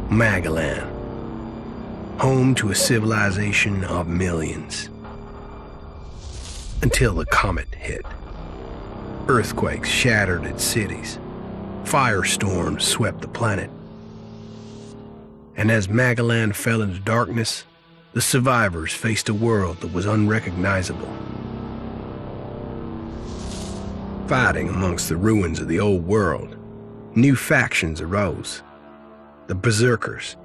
Magalan, home to a civilization of millions. Until the comet hit. Earthquakes shattered its cities. Firestorms swept the planet. And as Magalan fell into darkness, the survivors faced a world that was unrecognizable. Fighting amongst the ruins of the old world, new factions arose. The berserkers,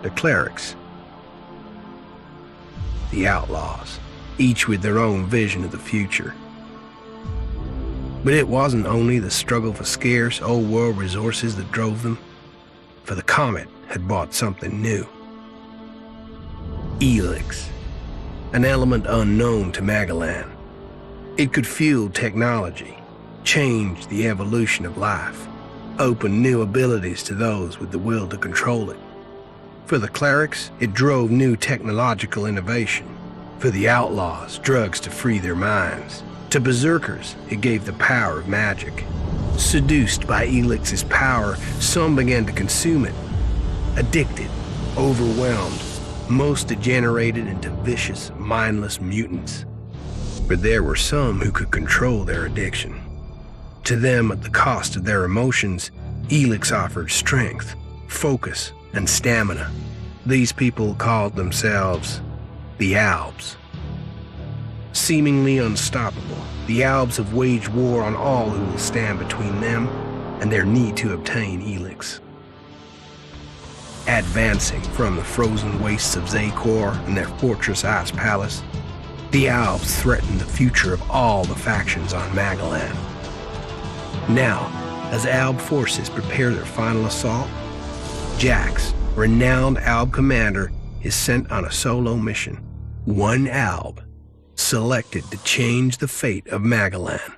the clerics, the outlaws, each with their own vision of the future. But it wasn't only the struggle for scarce old world resources that drove them, for the comet had brought something new. ELEX, an element unknown to Magalan. It could fuel technology, change the evolution of life, open new abilities to those with the will to control it. For the clerics, it drove new technological innovation. For the outlaws, drugs to free their minds. To berserkers, it gave the power of magic. Seduced by ELEX's power, some began to consume it. Addicted, overwhelmed, most degenerated into vicious, mindless mutants. But there were some who could control their addiction. To them, at the cost of their emotions, ELEX offered strength, focus, and stamina. These people called themselves the Albs. Seemingly unstoppable, the Albs have waged war on all who will stand between them and their need to obtain ELEX. Advancing from the frozen wastes of Zakor and their fortress Ice Palace, the Albs threaten the future of all the factions on Magalan. Now, as Alb forces prepare their final assault, Jax, renowned Alb commander, is sent on a solo mission. One Alb, selected to change the fate of Magalan.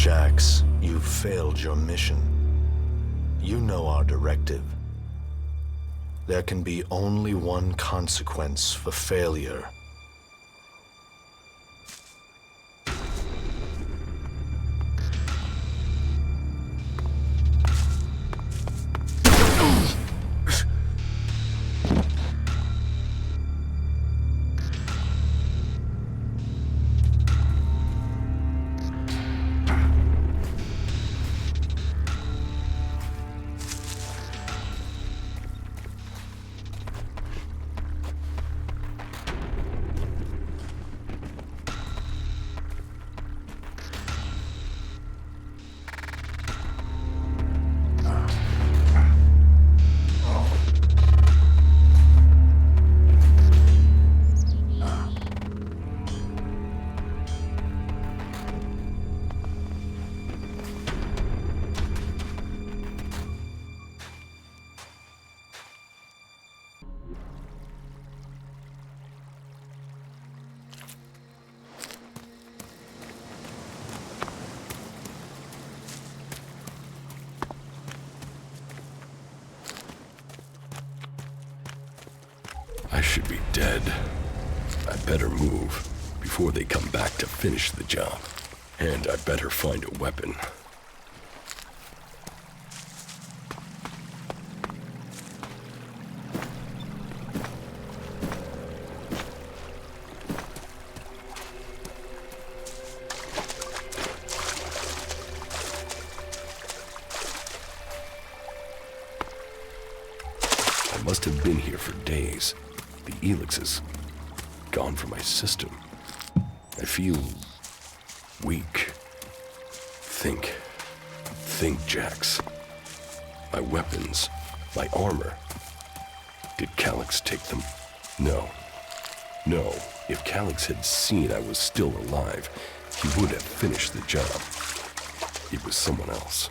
Jax, you've failed your mission. You know our directive. There can be only one consequence for failure. I should be dead. I better move before they come back to finish the job. And I better find a weapon. I must have been here for days. The ELEX is gone from my system. I feel weak. Think, Jax. My weapons, my armor. Did Calyx take them? No. If Calyx had seen I was still alive, he would have finished the job. It was someone else.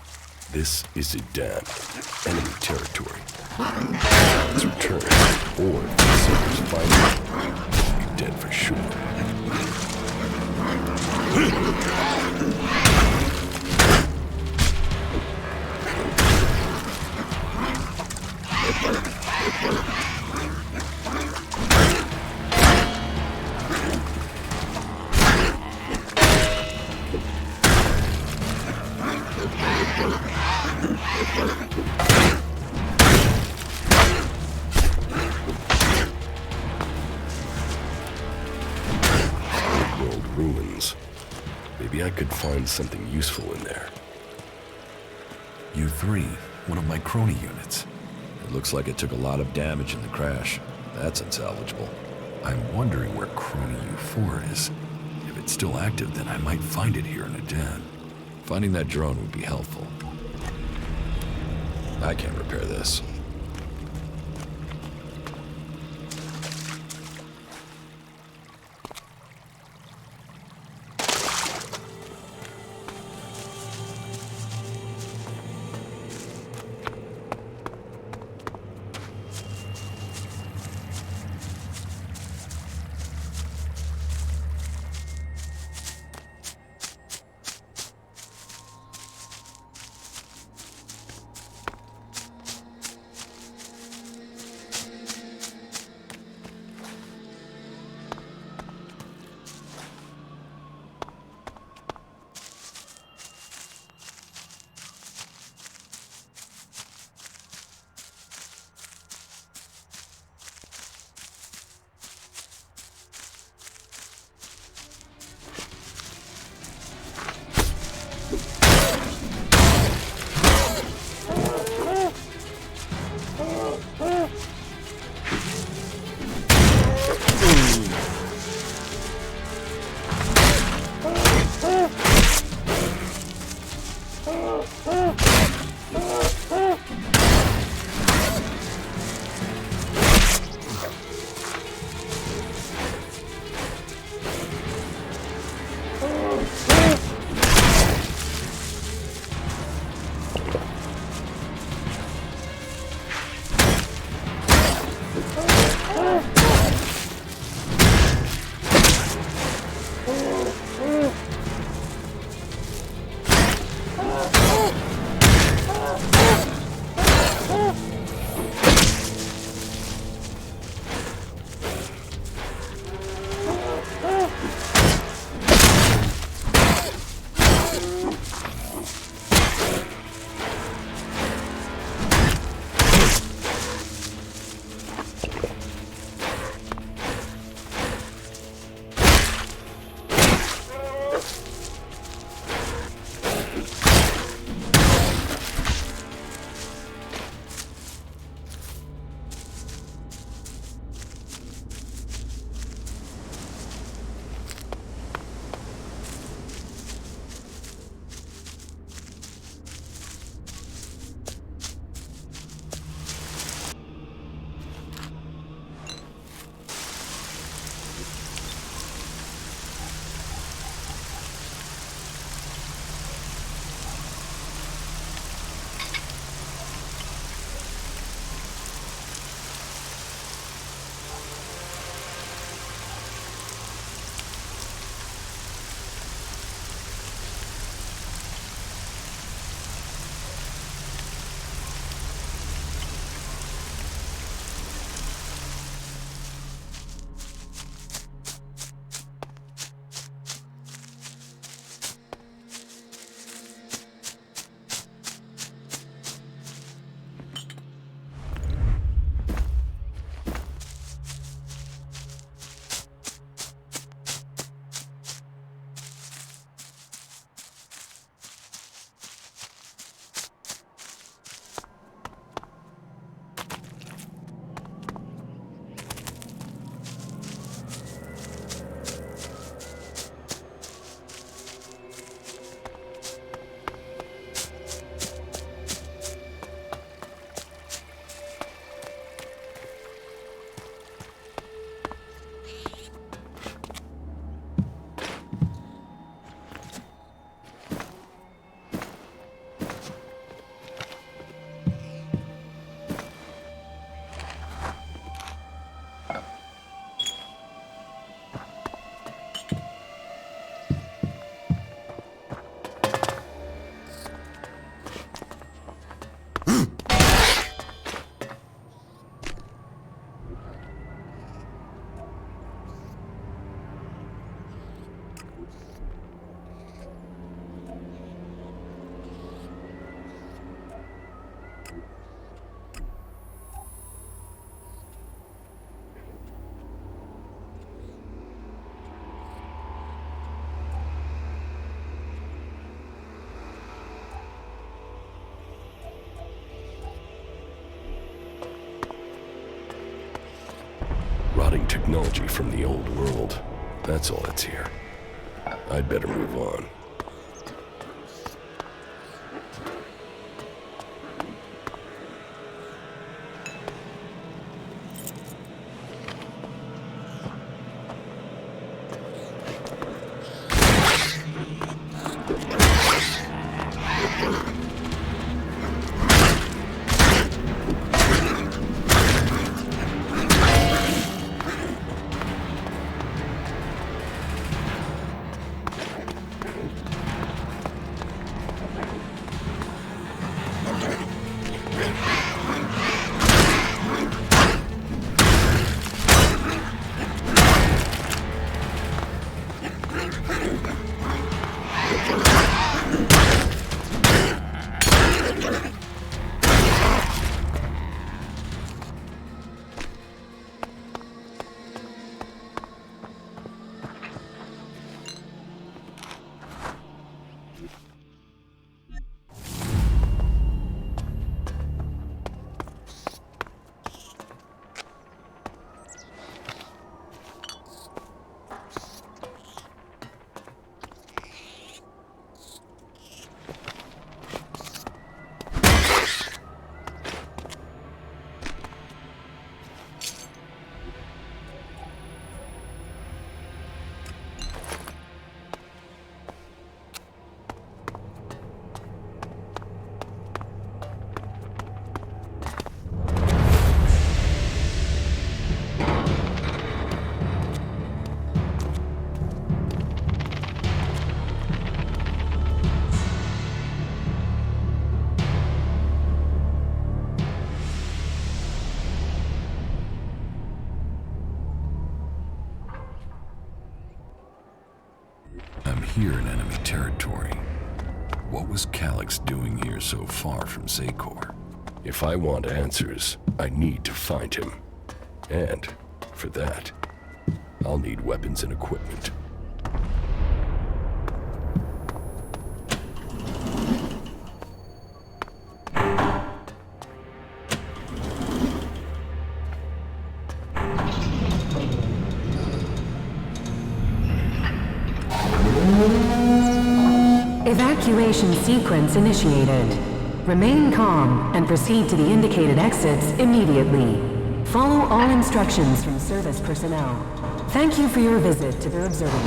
This is Idan, enemy territory. Let's return, or if the soldiers find me, I'll be dead for sure. Old ruins. Maybe I could find something useful in there. U3, one of my crony units. It looks like it took a lot of damage in the crash. That's unsalvageable. I'm wondering where crony U4 is. If it's still active, then I might find it here in Idan. Finding that drone would be helpful. I can't repair this. rotting technology from the old world. That's all that's here. I'd better move on. I'm here in enemy territory. What was Calyx doing here so far from Zakor? If I want answers, I need to find him. And, for that, I'll need weapons and equipment. Evacuation sequence initiated. Remain calm and proceed to the indicated exits immediately. Follow all instructions from service personnel. Thank you for your visit to the observatory.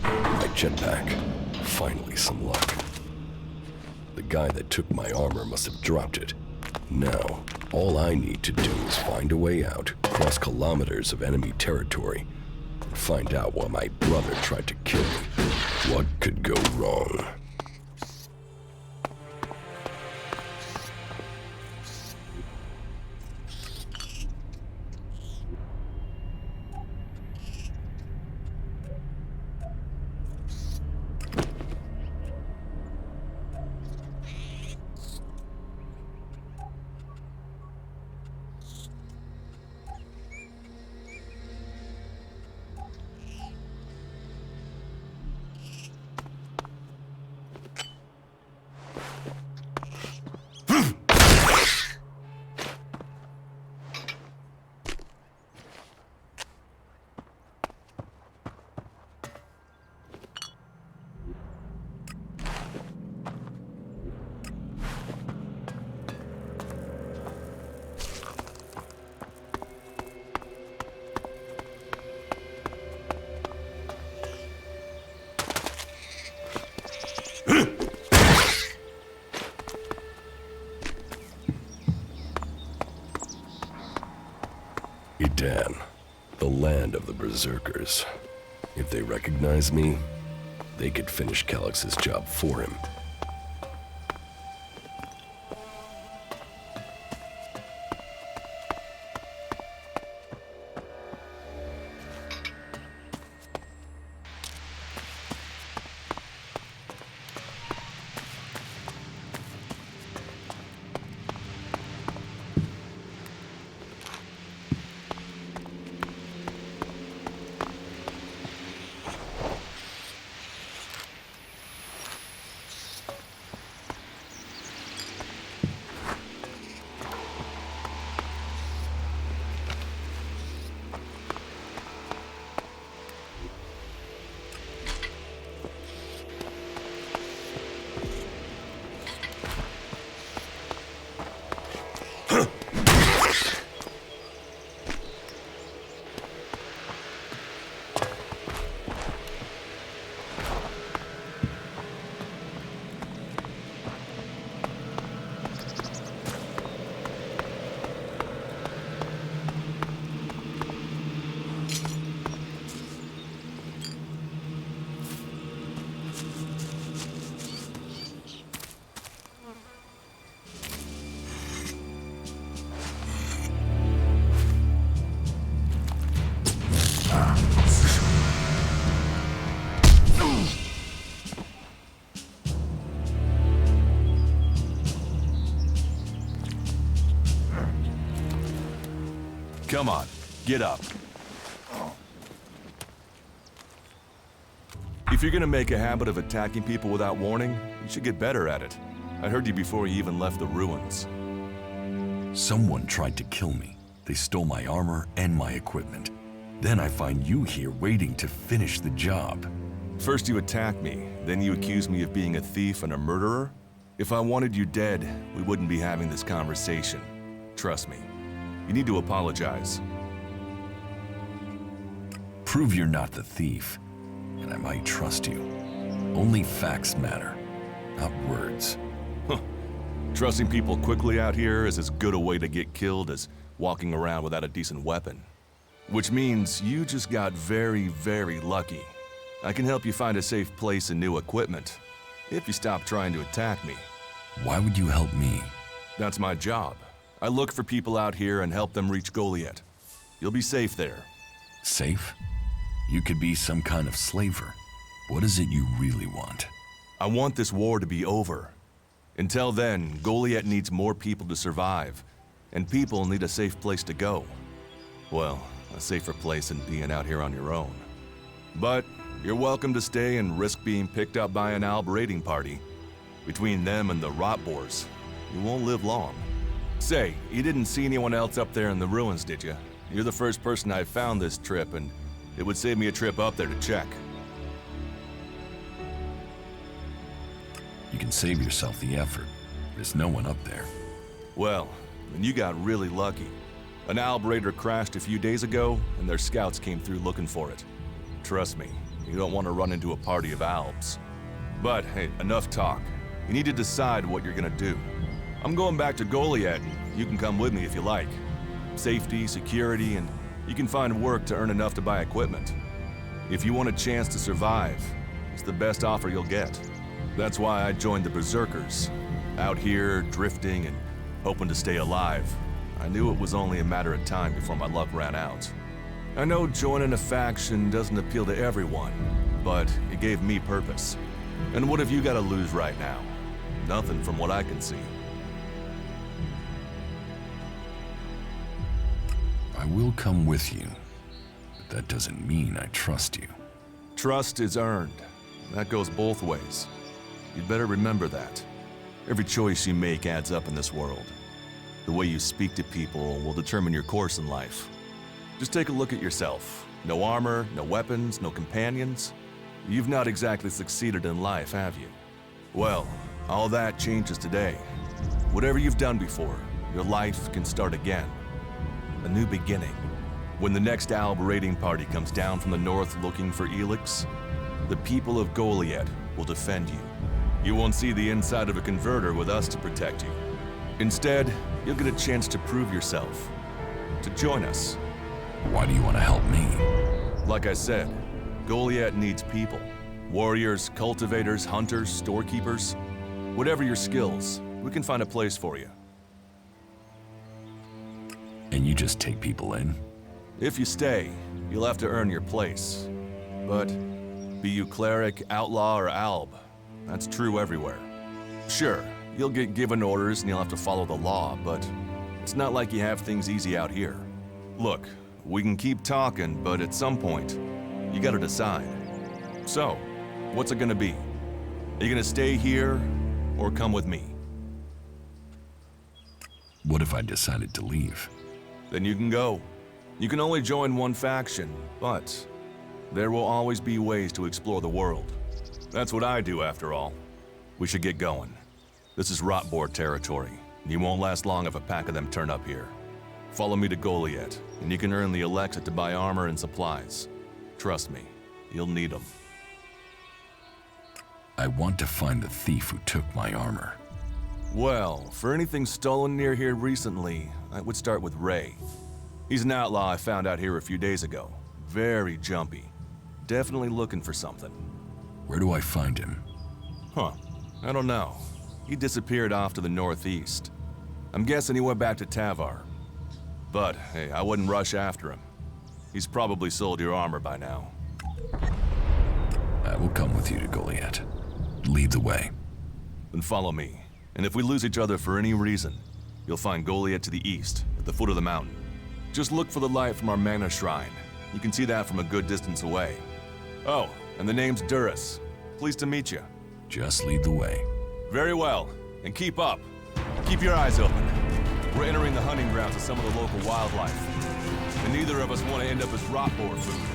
My jetpack. Finally some luck. The guy that took my armor must have dropped it. Now, all I need to do is find a way out, cross kilometers of enemy territory, and find out why my brother tried to kill me. What could go wrong? Edan, the land of the Berserkers. If they recognize me, they could finish Calyx's job for him. Come on, get up. If you're gonna make a habit of attacking people without warning, you should get better at it. I heard you before you even left the ruins. Someone tried to kill me. They stole my armor and my equipment. Then I find you here waiting to finish the job. First you attack me, then you accuse me of being a thief and a murderer? If I wanted you dead, we wouldn't be having this conversation. Trust me. You need to apologize. Prove you're not the thief, and I might trust you. Only facts matter, not words. Trusting people quickly out here is as good a way to get killed as walking around without a decent weapon. Which means you just got very, very lucky. I can help you find a safe place and new equipment, if you stop trying to attack me. Why would you help me? That's my job. I look for people out here and help them reach Goliath. You'll be safe there. Safe? You could be some kind of slaver. What is it you really want? I want this war to be over. Until then, Goliath needs more people to survive, and people need a safe place to go. Well, a safer place than being out here on your own. But you're welcome to stay and risk being picked up by an Alb raiding party. Between them and the Rotboars, you won't live long. Say, you didn't see anyone else up there in the ruins, did you? You're the first person I found this trip, and it would save me a trip up there to check. You can save yourself the effort. There's no one up there. Well, then you got really lucky. An Alb raider crashed a few days ago, and their scouts came through looking for it. Trust me, you don't want to run into a party of Albs. But hey, enough talk. You need to decide what you're gonna do. I'm going back to Goliath, and you can come with me if you like. Safety, security, and you can find work to earn enough to buy equipment. If you want a chance to survive, it's the best offer you'll get. That's why I joined the Berserkers. Out here, drifting and hoping to stay alive. I knew it was only a matter of time before my luck ran out. I know joining a faction doesn't appeal to everyone, but it gave me purpose. And what have you got to lose right now? Nothing from what I can see. I will come with you, but that doesn't mean I trust you. Trust is earned. That goes both ways. You'd better remember that. Every choice you make adds up in this world. The way you speak to people will determine your course in life. Just take a look at yourself. No armor, no weapons, no companions. You've not exactly succeeded in life, have you? Well, all that changes today. Whatever you've done before, your life can start again. A new beginning. When the next Alb raiding party comes down from the north looking for ELEX, the people of Goliath will defend you. You won't see the inside of a converter with us to protect you. Instead, you'll get a chance to prove yourself. To join us. Why do you want to help me? Like I said, Goliath needs people. Warriors, cultivators, hunters, storekeepers. Whatever your skills, we can find a place for you. And you just take people in? If you stay, you'll have to earn your place. But be you cleric, outlaw, or alb, that's true everywhere. Sure, you'll get given orders and you'll have to follow the law, but it's not like you have things easy out here. Look, we can keep talking, but at some point, you gotta decide. So, what's it gonna be? Are you gonna stay here, or come with me? What if I decided to leave? Then you can go. You can only join one faction, but there will always be ways to explore the world. That's what I do, after all. We should get going. This is Rotboar territory. You won't last long if a pack of them turn up here. Follow me to Goliath, and you can earn the ELEX to buy armor and supplies. Trust me, you'll need them. I want to find the thief who took my armor. Well, for anything stolen near here recently, I would start with Ray. He's an outlaw I found out here a few days ago. Very jumpy. Definitely looking for something. Where do I find him? Huh, I don't know. He disappeared off to the northeast. I'm guessing he went back to Tavar. But, hey, I wouldn't rush after him. He's probably sold your armor by now. I will come with you to Goliath. Lead the way. Then follow me. And if we lose each other for any reason, you'll find Goliath to the east, at the foot of the mountain. Just look for the light from our mana shrine. You can see that from a good distance away. Oh, and the name's Duras. Pleased to meet you. Just lead the way. Very well, and keep up. Keep your eyes open. We're entering the hunting grounds of some of the local wildlife, and neither of us want to end up as rot boar food.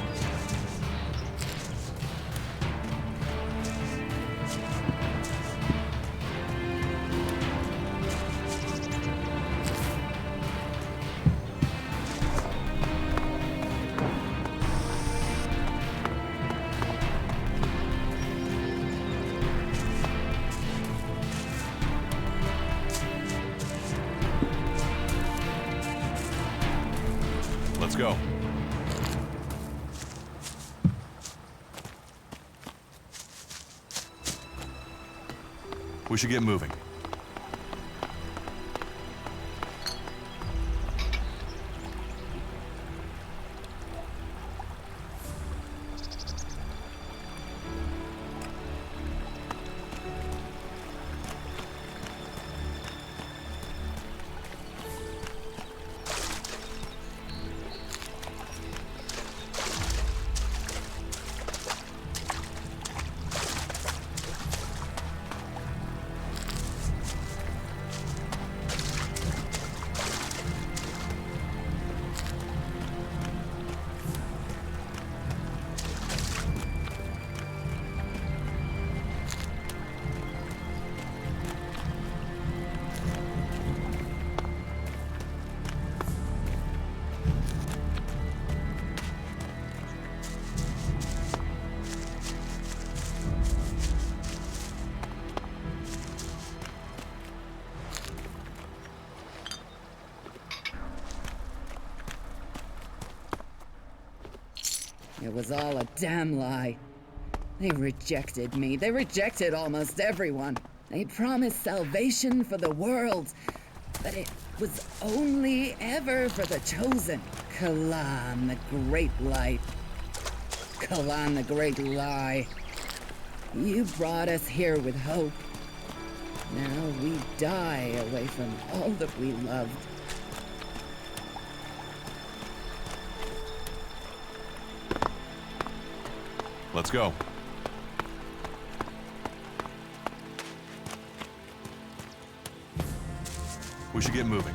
Let's go. We should get moving. It was all a damn lie. They rejected me. They rejected almost everyone. They promised salvation for the world, but it was only ever for the chosen. Kalan, the great light. Kalan, the great lie. You brought us here with hope. Now we die away from all that we loved. Let's go. We should get moving.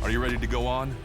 Are you ready to go on?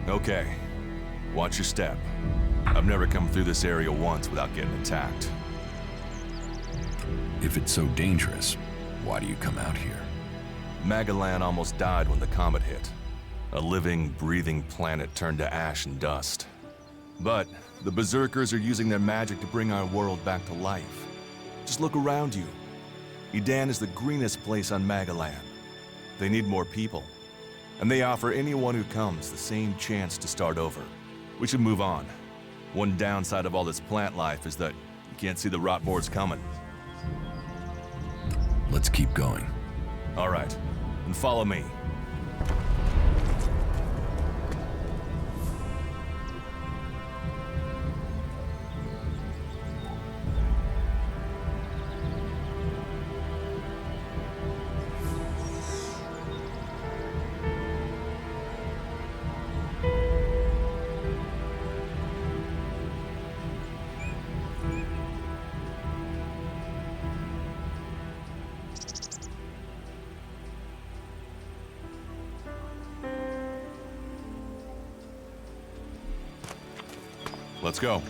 Okay, watch your step. I've never come through this area once without getting attacked. If it's so dangerous, why do you come out here? Magalan almost died when the comet hit. A living, breathing planet turned to ash and dust. But the Berserkers are using their magic to bring our world back to life. Just look around you. Edan is the greenest place on Magalan. They need more people. And they offer anyone who comes the same chance to start over. We should move on. One downside of all this plant life is that you can't see the rot boards coming. Let's keep going. All right, and follow me. Let's go.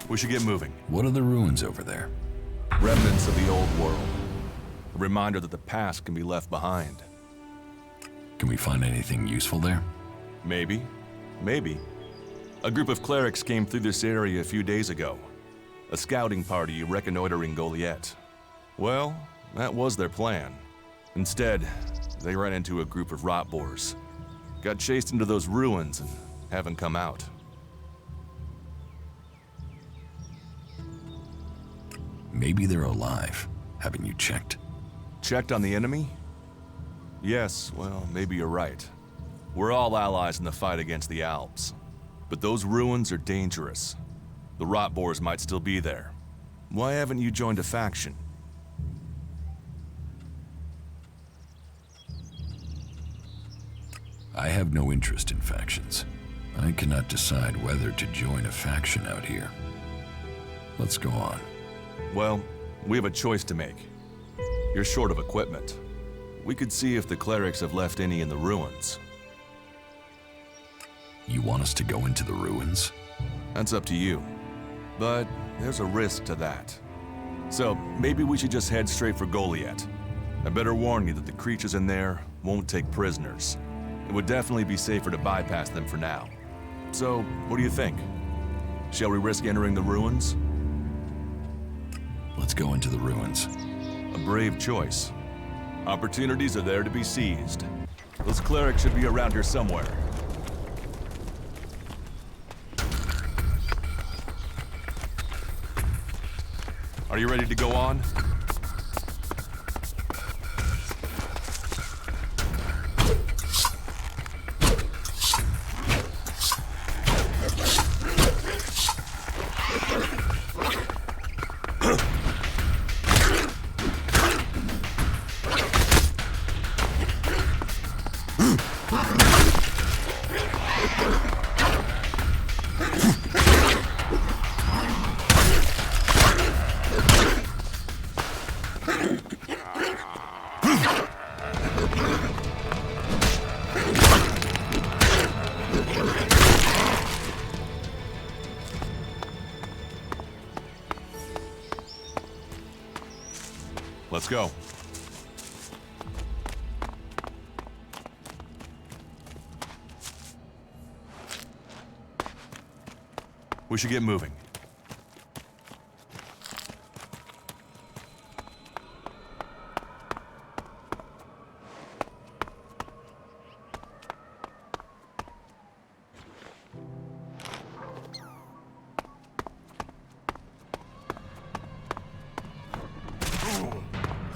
We should get moving. What are the ruins over there? Remnants of the old world. A reminder that the past can be left behind. Can we find anything useful there? Maybe. Maybe. A group of clerics came through this area a few days ago. A scouting party reconnoitering Goliath. Well, that was their plan. Instead, they ran into a group of rot boars. Got chased into those ruins and haven't come out. Maybe they're alive. Haven't you checked? Checked on the enemy? Yes, well, maybe you're right. We're all allies in the fight against the Alps. But those ruins are dangerous. The rot boars might still be there. Why haven't you joined a faction? I have no interest in factions. I cannot decide whether to join a faction out here. Let's go on. Well, we have a choice to make. You're short of equipment. We could see if the clerics have left any in the ruins. You want us to go into the ruins? That's up to you. But there's a risk to that. So maybe we should just head straight for Goliath. I better warn you that the creatures in there won't take prisoners. It would definitely be safer to bypass them for now. So, what do you think? Shall we risk entering the ruins? Let's go into the ruins. A brave choice. Opportunities are there to be seized. Those clerics should be around here somewhere. Are you ready to go on? Let's go. We should get moving.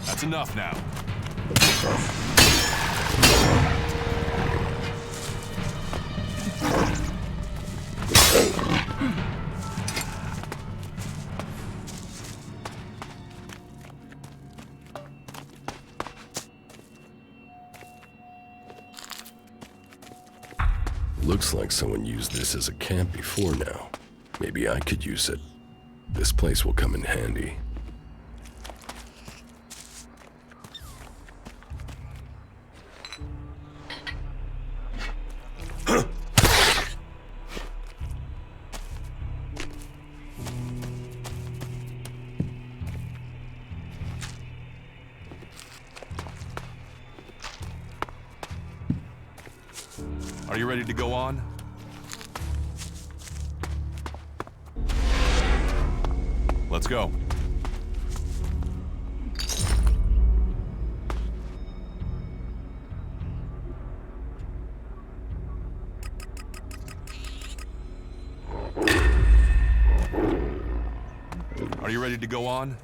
That's enough now. Looks like someone used this as a camp before now. Maybe I could use it. This place will come in handy. Are you ready to go on? Let's go. Are you ready to go on?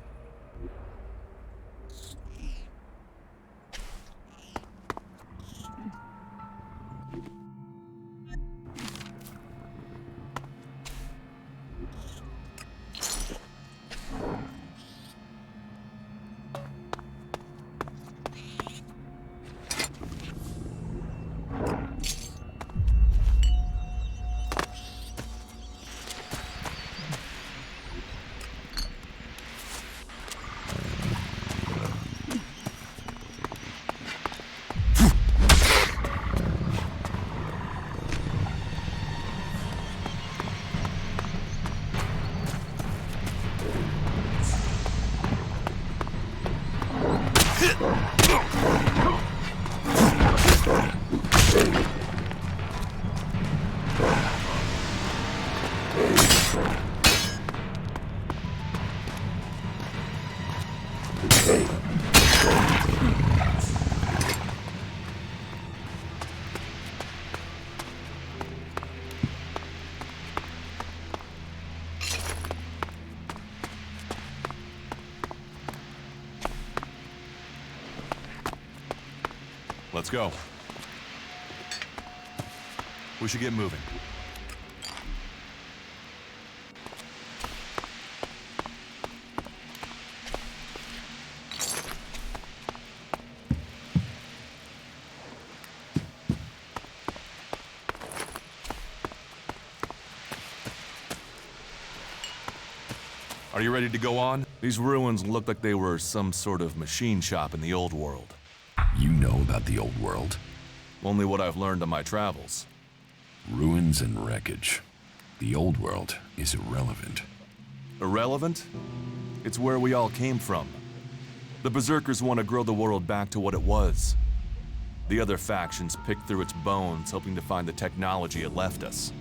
Let's go. We should get moving. Are you ready to go on? These ruins look like they were some sort of machine shop in the old world. You know about the old world? Only what I've learned on my travels. Ruins and wreckage. The old world is irrelevant. Irrelevant? It's where we all came from. The Berserkers want to grow the world back to what it was. The other factions pick through its bones, hoping to find the technology it left us.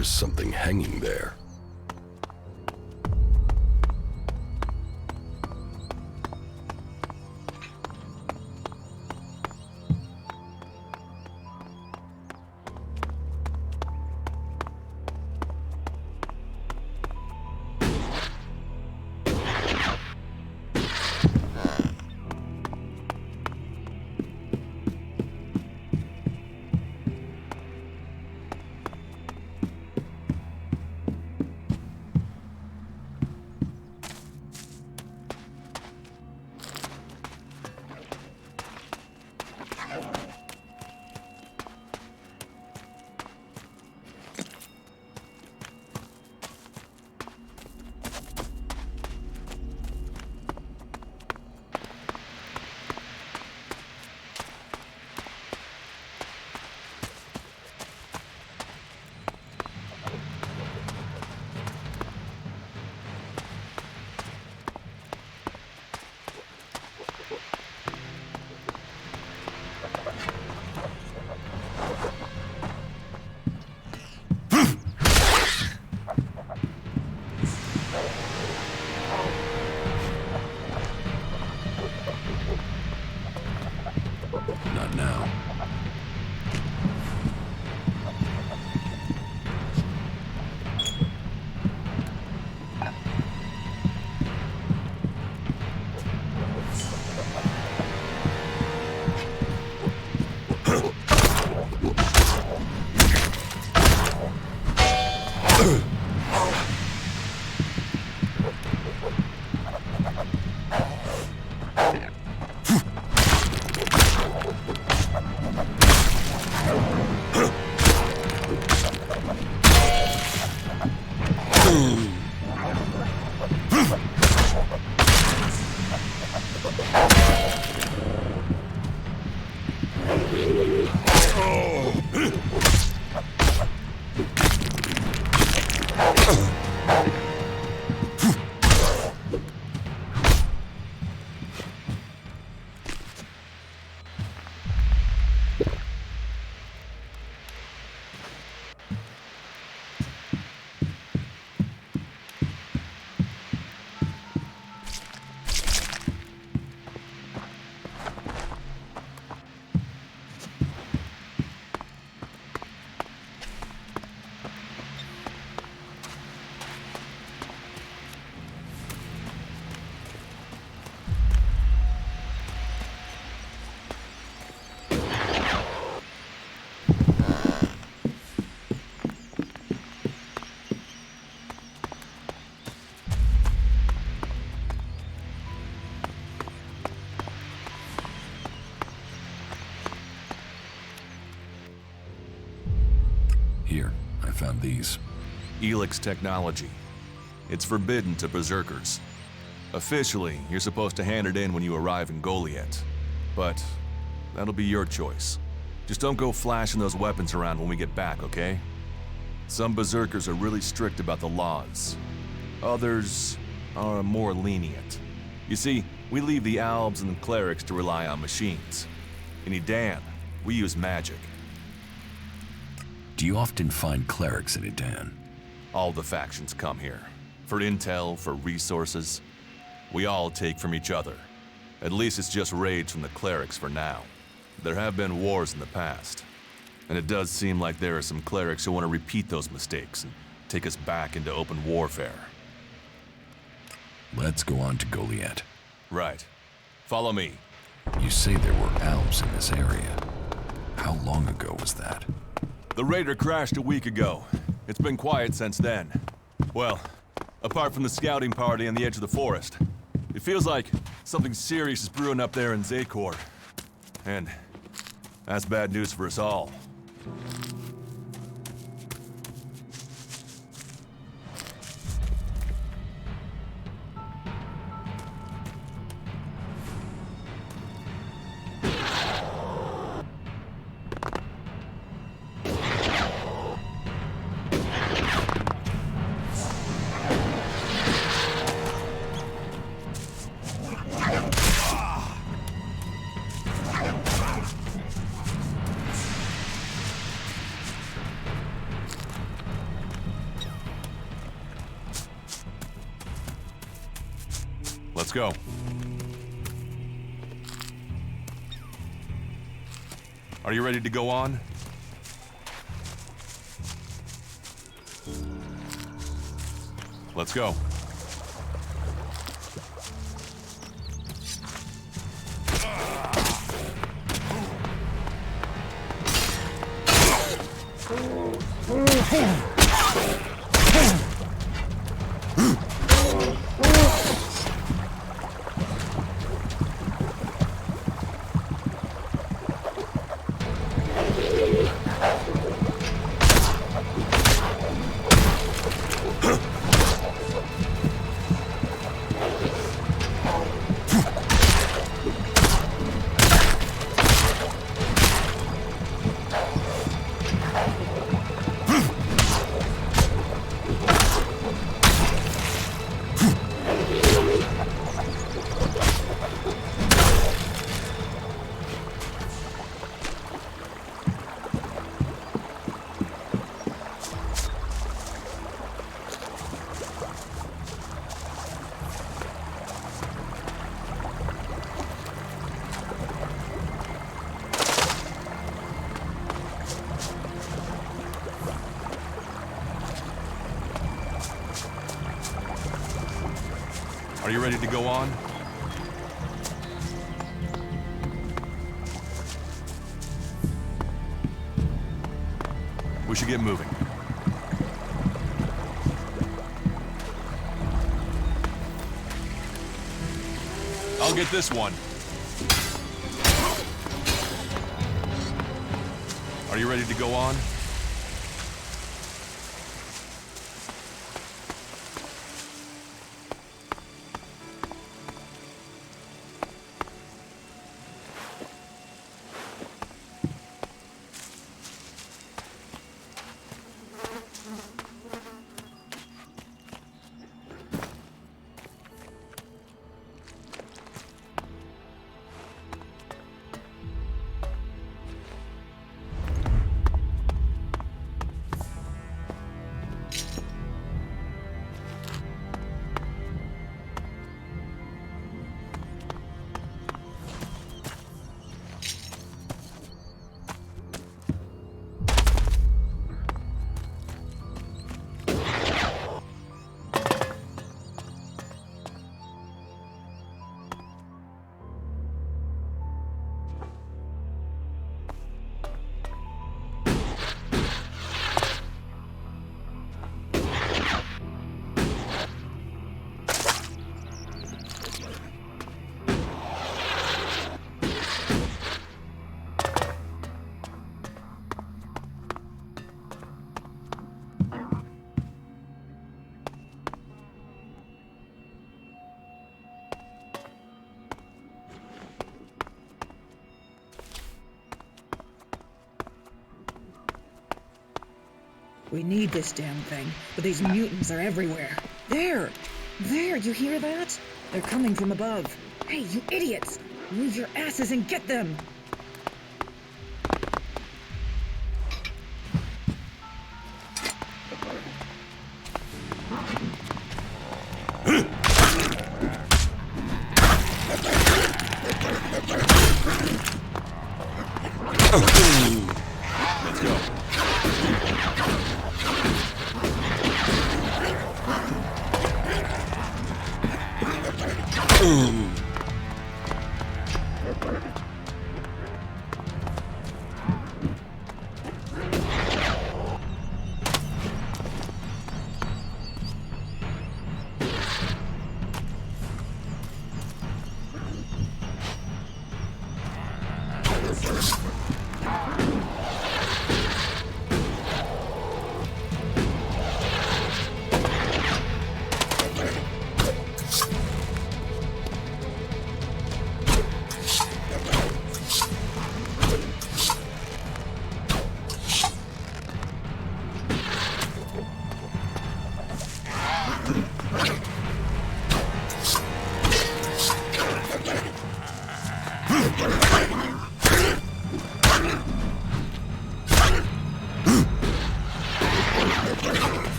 was something hanging there. Not now. Here, I found these. ELEX technology. It's forbidden to berserkers. Officially, you're supposed to hand it in when you arrive in Goliath. But that'll be your choice. Just don't go flashing those weapons around when we get back, okay? Some berserkers are really strict about the laws. Others are more lenient. You see, we leave the Albs and the clerics to rely on machines. In Edan, we use magic. Do you often find clerics in Edan? All the factions come here. For intel, for resources. We all take from each other. At least it's just raids from the clerics for now. There have been wars in the past. And it does seem like there are some clerics who want to repeat those mistakes and take us back into open warfare. Let's go on to Goliath. Right. Follow me. You say there were Alps in this area. How long ago was that? The raider crashed a week ago. It's been quiet since then. Well, apart from the scouting party on the edge of the forest. It feels like something serious is brewing up there in Zakor. And that's bad news for us all. Let's go. Are you ready to go on? Let's go. Are you ready to go on? We should get moving. I'll get this one. Are you ready to go on? We need this damn thing, but these mutants are everywhere. There! There, you hear that? They're coming from above. Hey, you idiots! Move your asses and get them! Let's go.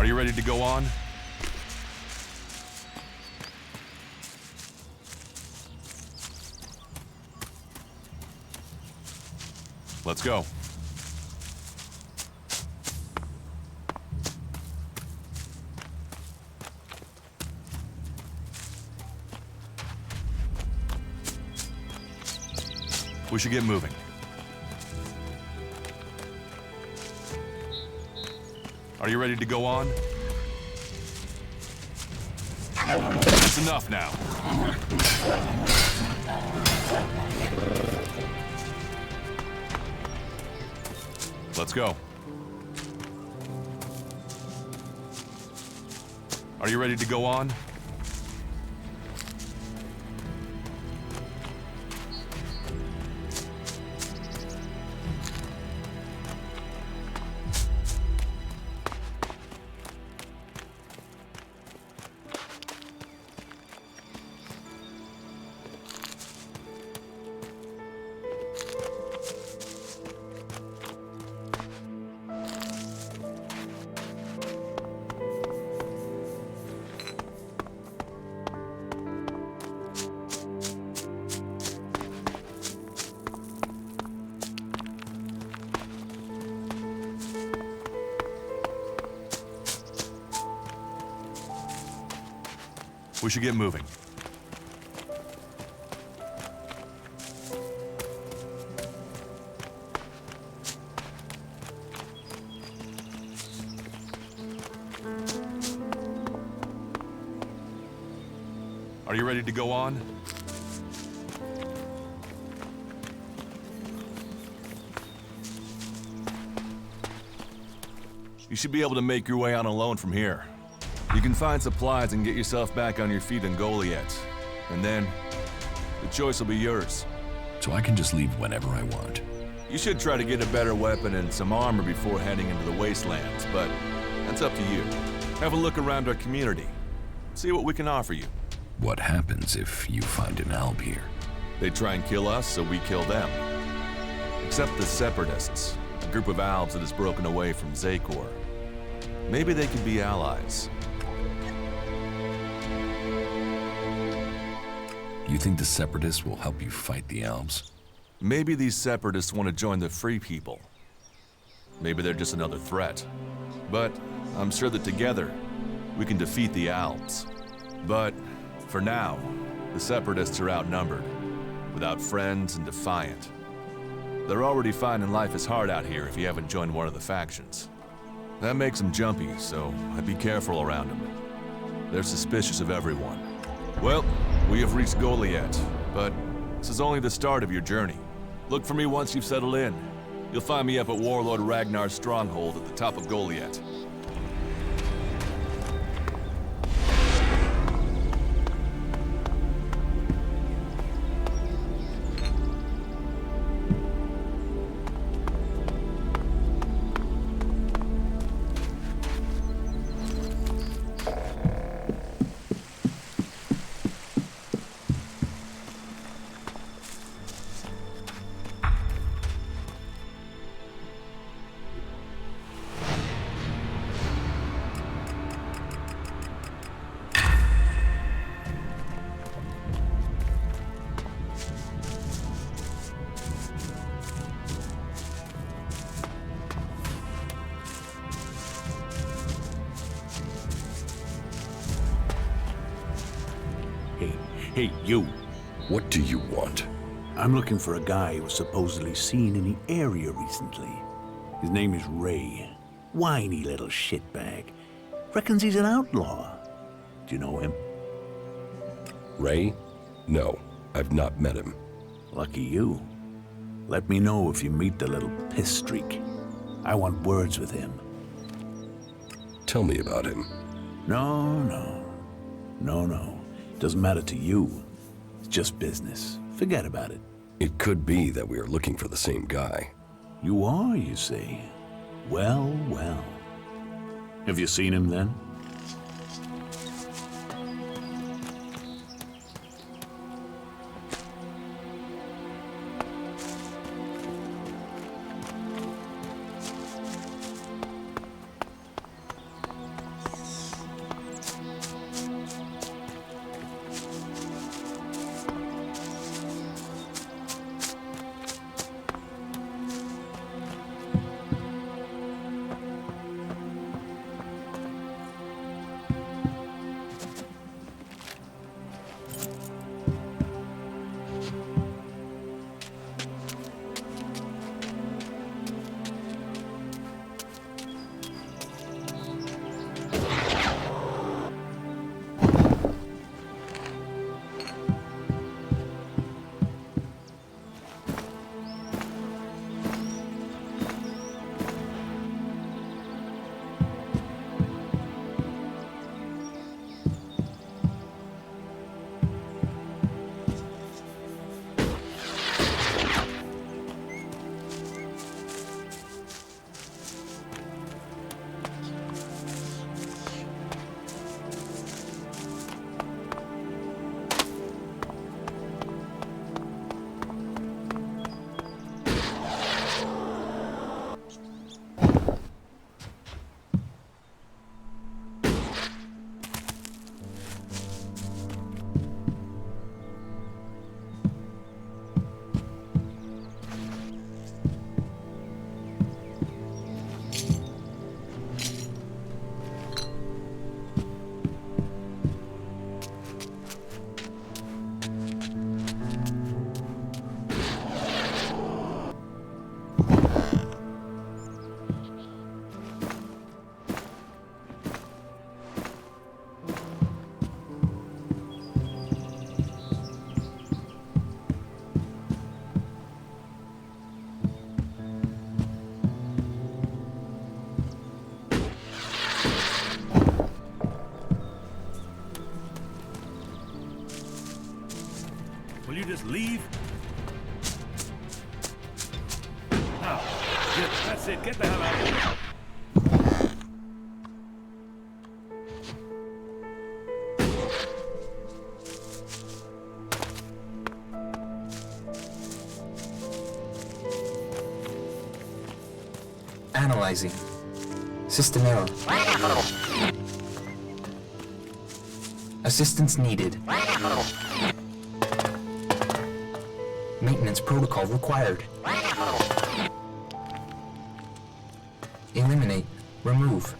Are you ready to go on? Let's go. We should get moving. Are you ready to go on? That's enough now. Let's go. Are you ready to go on? We should get moving. Are you ready to go on? You should be able to make your way out alone from here. You can find supplies and get yourself back on your feet in Goliath. And then, the choice will be yours. So I can just leave whenever I want. You should try to get a better weapon and some armor before heading into the wastelands, but that's up to you. Have a look around our community. See what we can offer you. What happens if you find an alb here? They try and kill us, so we kill them. Except the Separatists, a group of Albs that has broken away from Zakor. Maybe they could be allies. You think the Separatists will help you fight the Albs? Maybe these Separatists want to join the Free People. Maybe they're just another threat. But I'm sure that together, we can defeat the Albs. But for now, the Separatists are outnumbered, without friends and defiant. They're already finding life is hard out here if you haven't joined one of the factions. That makes them jumpy, so I'd be careful around them. They're suspicious of everyone. Well, we have reached Goliath, but this is only the start of your journey. Look for me once you've settled in. You'll find me up at Warlord Ragnar's stronghold at the top of Goliath. Hey, you. What do you want? I'm looking for a guy who was supposedly seen in the area recently. His name is Ray. Whiny little shitbag. Reckons he's an outlaw. Do you know him? Ray? No, I've not met him. Lucky you. Let me know if you meet the little piss streak. I want words with him. Tell me about him. No. Doesn't matter to you. It's just business. Forget about it. It could be that we are looking for the same guy. You are, you say? Well. Have you seen him then? That's it. Get the hell out of here. Analyzing. System error. Assistance needed. Maintenance protocol required. Eliminate. Remove.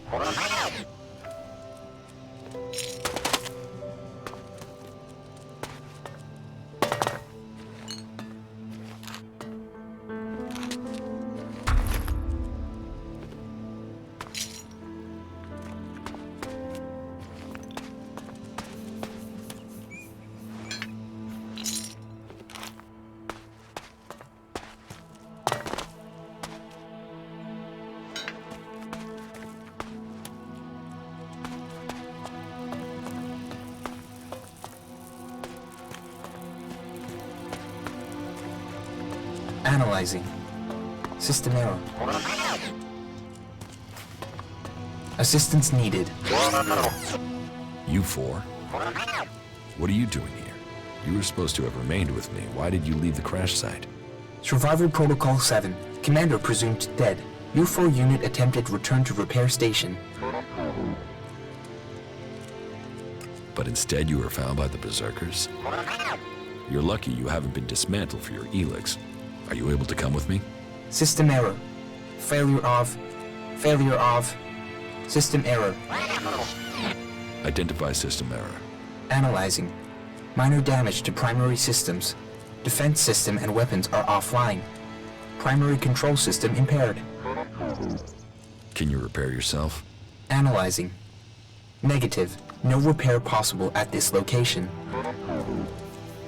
Analyzing. System error. Assistance needed. You four? What are you doing here? You were supposed to have remained with me. Why did you leave the crash site? Survival Protocol 7. Commander presumed dead. U4 unit attempted return to repair station. But instead you were found by the Berserkers? You're lucky you haven't been dismantled for your ELEX. Are you able to come with me? System error. Failure of. System error. Identify system error. Analyzing. Minor damage to primary systems. Defense system and weapons are offline. Primary control system impaired. Can you repair yourself? Analyzing. Negative. No repair possible at this location.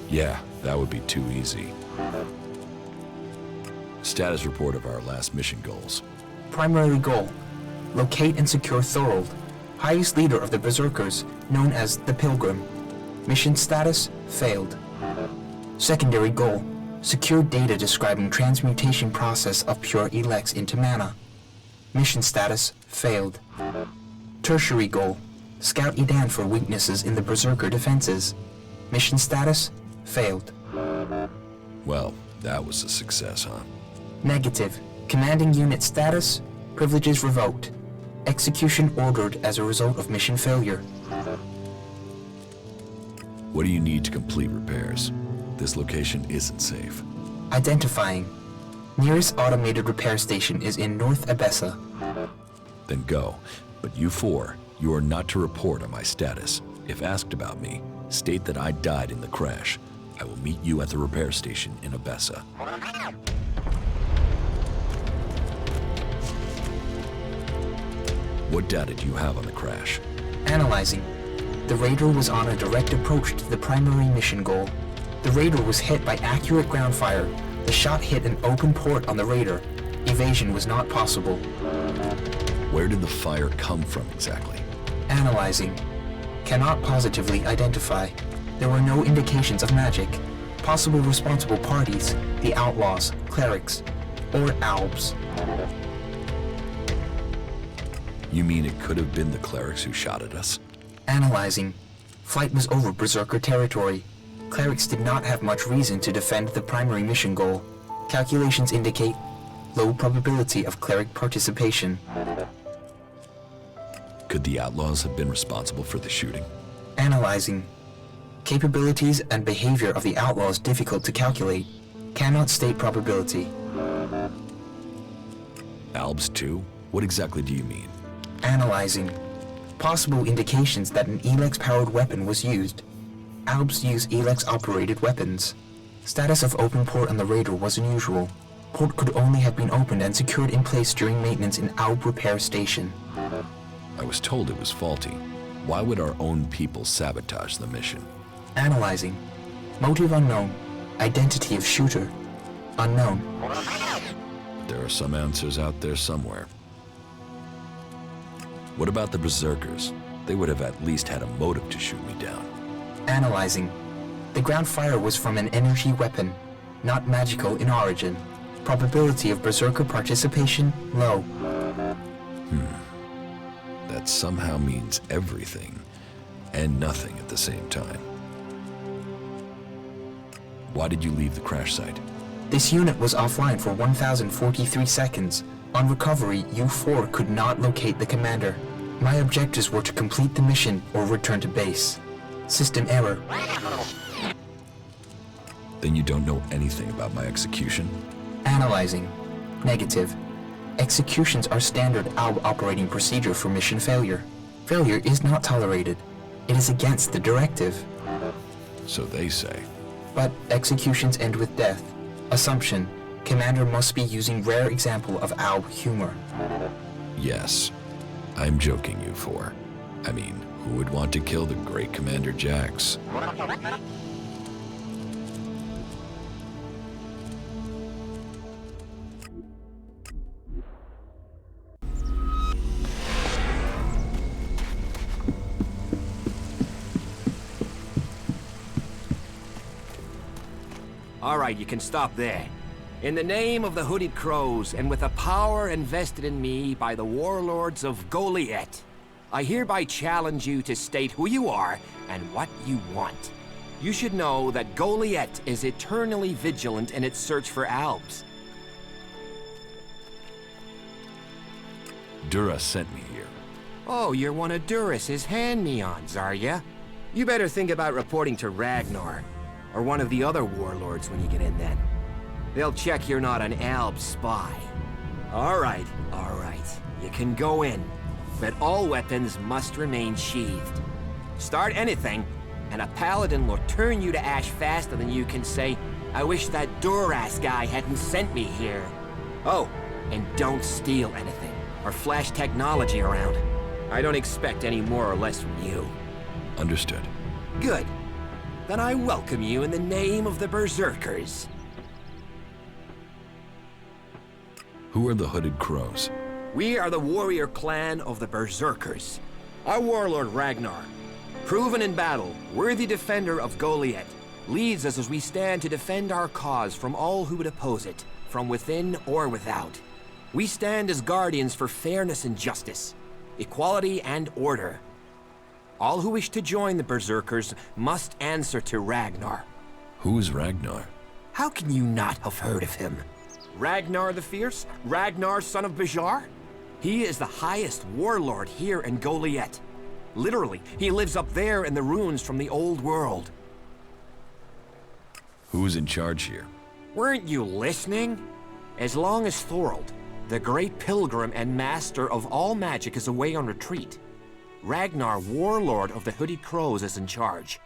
Yeah, that would be too easy. Status report of our last mission goals. Primary goal. Locate and secure Thorold, highest leader of the Berserkers, known as the Pilgrim. Mission status, failed. Secondary goal. Secure data describing transmutation process of pure ELEX into mana. Mission status, failed. Tertiary goal. Scout Edan for weaknesses in the Berserker defenses. Mission status, failed. Well, that was a success, huh? Negative. Commanding unit status, privileges revoked. Execution ordered as a result of mission failure. What do you need to complete repairs? This location isn't safe. Identifying. Nearest automated repair station is in North Abessa. Then go. But you four, you are not to report on my status. If asked about me, state that I died in the crash. I will meet you at the repair station in Abessa. What data do you have on the crash? Analyzing. The Raider was on a direct approach to the primary mission goal. The Raider was hit by accurate ground fire. The shot hit an open port on the Raider. Evasion was not possible. Where did the fire come from exactly? Analyzing. Cannot positively identify. There were no indications of magic. Possible responsible parties, the Outlaws, Clerics, or Albs. You mean it could have been the clerics who shot at us? Analyzing. Flight was over Berserker territory. Clerics did not have much reason to defend the primary mission goal. Calculations indicate low probability of cleric participation. Could the Outlaws have been responsible for the shooting? Analyzing. Capabilities and behavior of the Outlaws difficult to calculate. Cannot state probability. Albs too? What exactly do you mean? Analyzing. Possible indications that an ELEX-powered weapon was used. Albs use ELEX-operated weapons. Status of open port on the Raider was unusual. Port could only have been opened and secured in place during maintenance in Alb repair station. I was told it was faulty. Why would our own people sabotage the mission? Analyzing. Motive unknown. Identity of shooter unknown. There are some answers out there somewhere. What about the Berserkers? They would have at least had a motive to shoot me down. Analyzing. The ground fire was from an energy weapon, not magical in origin. Probability of Berserker participation, low. That somehow means everything and nothing at the same time. Why did you leave the crash site? This unit was offline for 1,043 seconds. On recovery, U-4 could not locate the commander. My objectives were to complete the mission or return to base. System error. Then you don't know anything about my execution? Analyzing. Negative. Executions are standard ALB operating procedure for mission failure. Failure is not tolerated. It is against the directive. So they say. But executions end with death. Assumption. Commander must be using rare example of ALB humor. Yes. I'm joking, U4. I mean, who would want to kill the great Commander Jax? All right, you can stop there. In the name of the Hooded Crows, and with the power invested in me by the warlords of Goliath, I hereby challenge you to state who you are and what you want. You should know that Goliath is eternally vigilant in its search for Albs. Dura sent me here. Oh, you're one of Duras's hand-me-ons, are ya? You better think about reporting to Ragnar, or one of the other warlords when you get in then. They'll check you're not an Alb spy. All right. You can go in, but all weapons must remain sheathed. Start anything, and a paladin will turn you to ash faster than you can say, I wish that Duras guy hadn't sent me here. Oh, and don't steal anything, or flash technology around. I don't expect any more or less from you. Understood. Good. Then I welcome you in the name of the Berserkers. Who are the Hooded Crows? We are the warrior clan of the Berserkers. Our warlord Ragnar, proven in battle, worthy defender of Goliath, leads us as we stand to defend our cause from all who would oppose it, from within or without. We stand as guardians for fairness and justice, equality and order. All who wish to join the Berserkers must answer to Ragnar. Who is Ragnar? How can you not have heard of him? Ragnar the Fierce? Ragnar, son of Bajar? He is the highest warlord here in Goliath. Literally, he lives up there in the ruins from the old world. Who is in charge here? Weren't you listening? As long as Thorold, the great pilgrim and master of all magic, is away on retreat, Ragnar, warlord of the Hooded Crows, is in charge.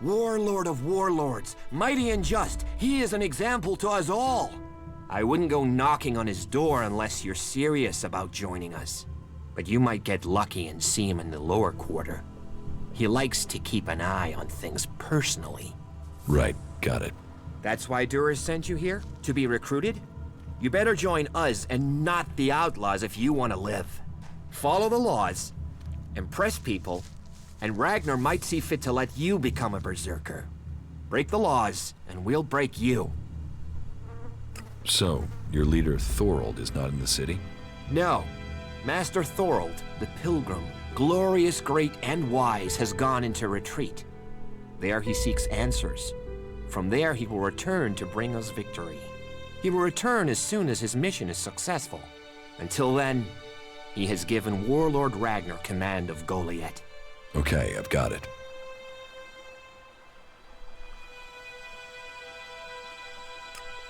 Warlord of warlords, mighty and just, he is an example to us all. I wouldn't go knocking on his door unless you're serious about joining us. But you might get lucky and see him in the lower quarter. He likes to keep an eye on things personally. Right, got it. That's why Duras sent you here? To be recruited? You better join us and not the outlaws if you want to live. Follow the laws, impress people, and Ragnar might see fit to let you become a berserker. Break the laws, and we'll break you. So, your leader Thorold is not in the city? No. Master Thorold, the pilgrim, glorious, great, and wise, has gone into retreat. There he seeks answers. From there he will return to bring us victory. He will return as soon as his mission is successful. Until then, he has given Warlord Ragnar command of Goliath. Okay, I've got it.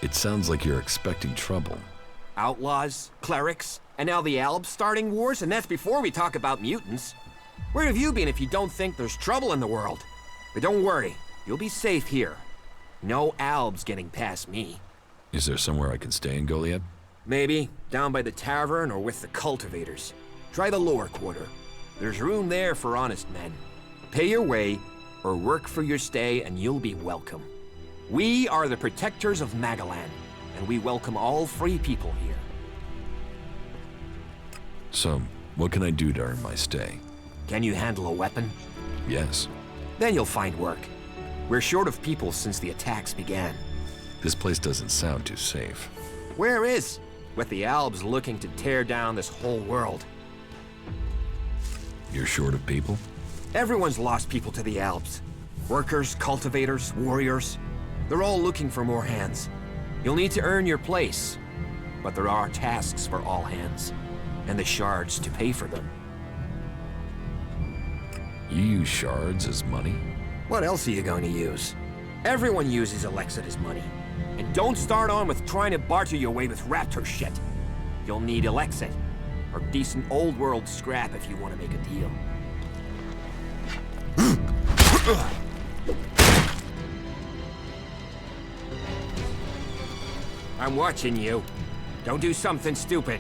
It sounds like you're expecting trouble. Outlaws, clerics, and now the Albs starting wars, and that's before we talk about mutants. Where have you been if you don't think there's trouble in the world? But don't worry, you'll be safe here. No Albs getting past me. Is there somewhere I can stay in Goliath? Maybe, down by the tavern or with the cultivators. Try the lower quarter. There's room there for honest men. Pay your way, or work for your stay, and you'll be welcome. We are the protectors of Magalan, and we welcome all free people here. So, what can I do to earn my stay? Can you handle a weapon? Yes. Then you'll find work. We're short of people since the attacks began. This place doesn't sound too safe. Where is? With the Albs looking to tear down this whole world. You're short of people? Everyone's lost people to the Albs. Workers, cultivators, warriors. They're all looking for more hands. You'll need to earn your place. But there are tasks for all hands. And the shards to pay for them. You use shards as money? What else are you going to use? Everyone uses ELEX as money. And don't start on with trying to barter your way with raptor shit. You'll need ELEX or decent old world scrap if you want to make a deal. I'm watching you. Don't do something stupid.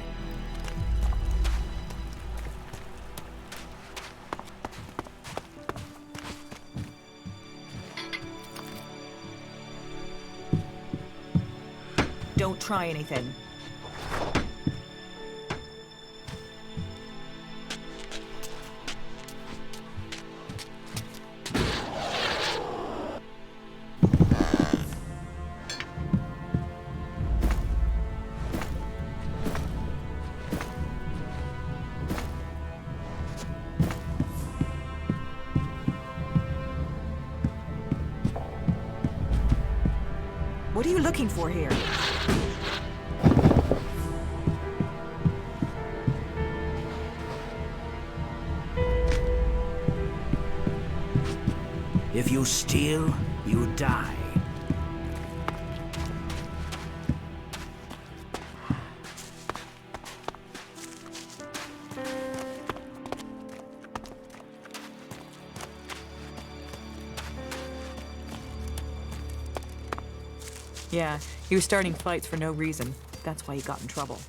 Don't try anything. What are you looking for here? If you steal, you die. Yeah, he was starting fights for no reason. That's why he got in trouble.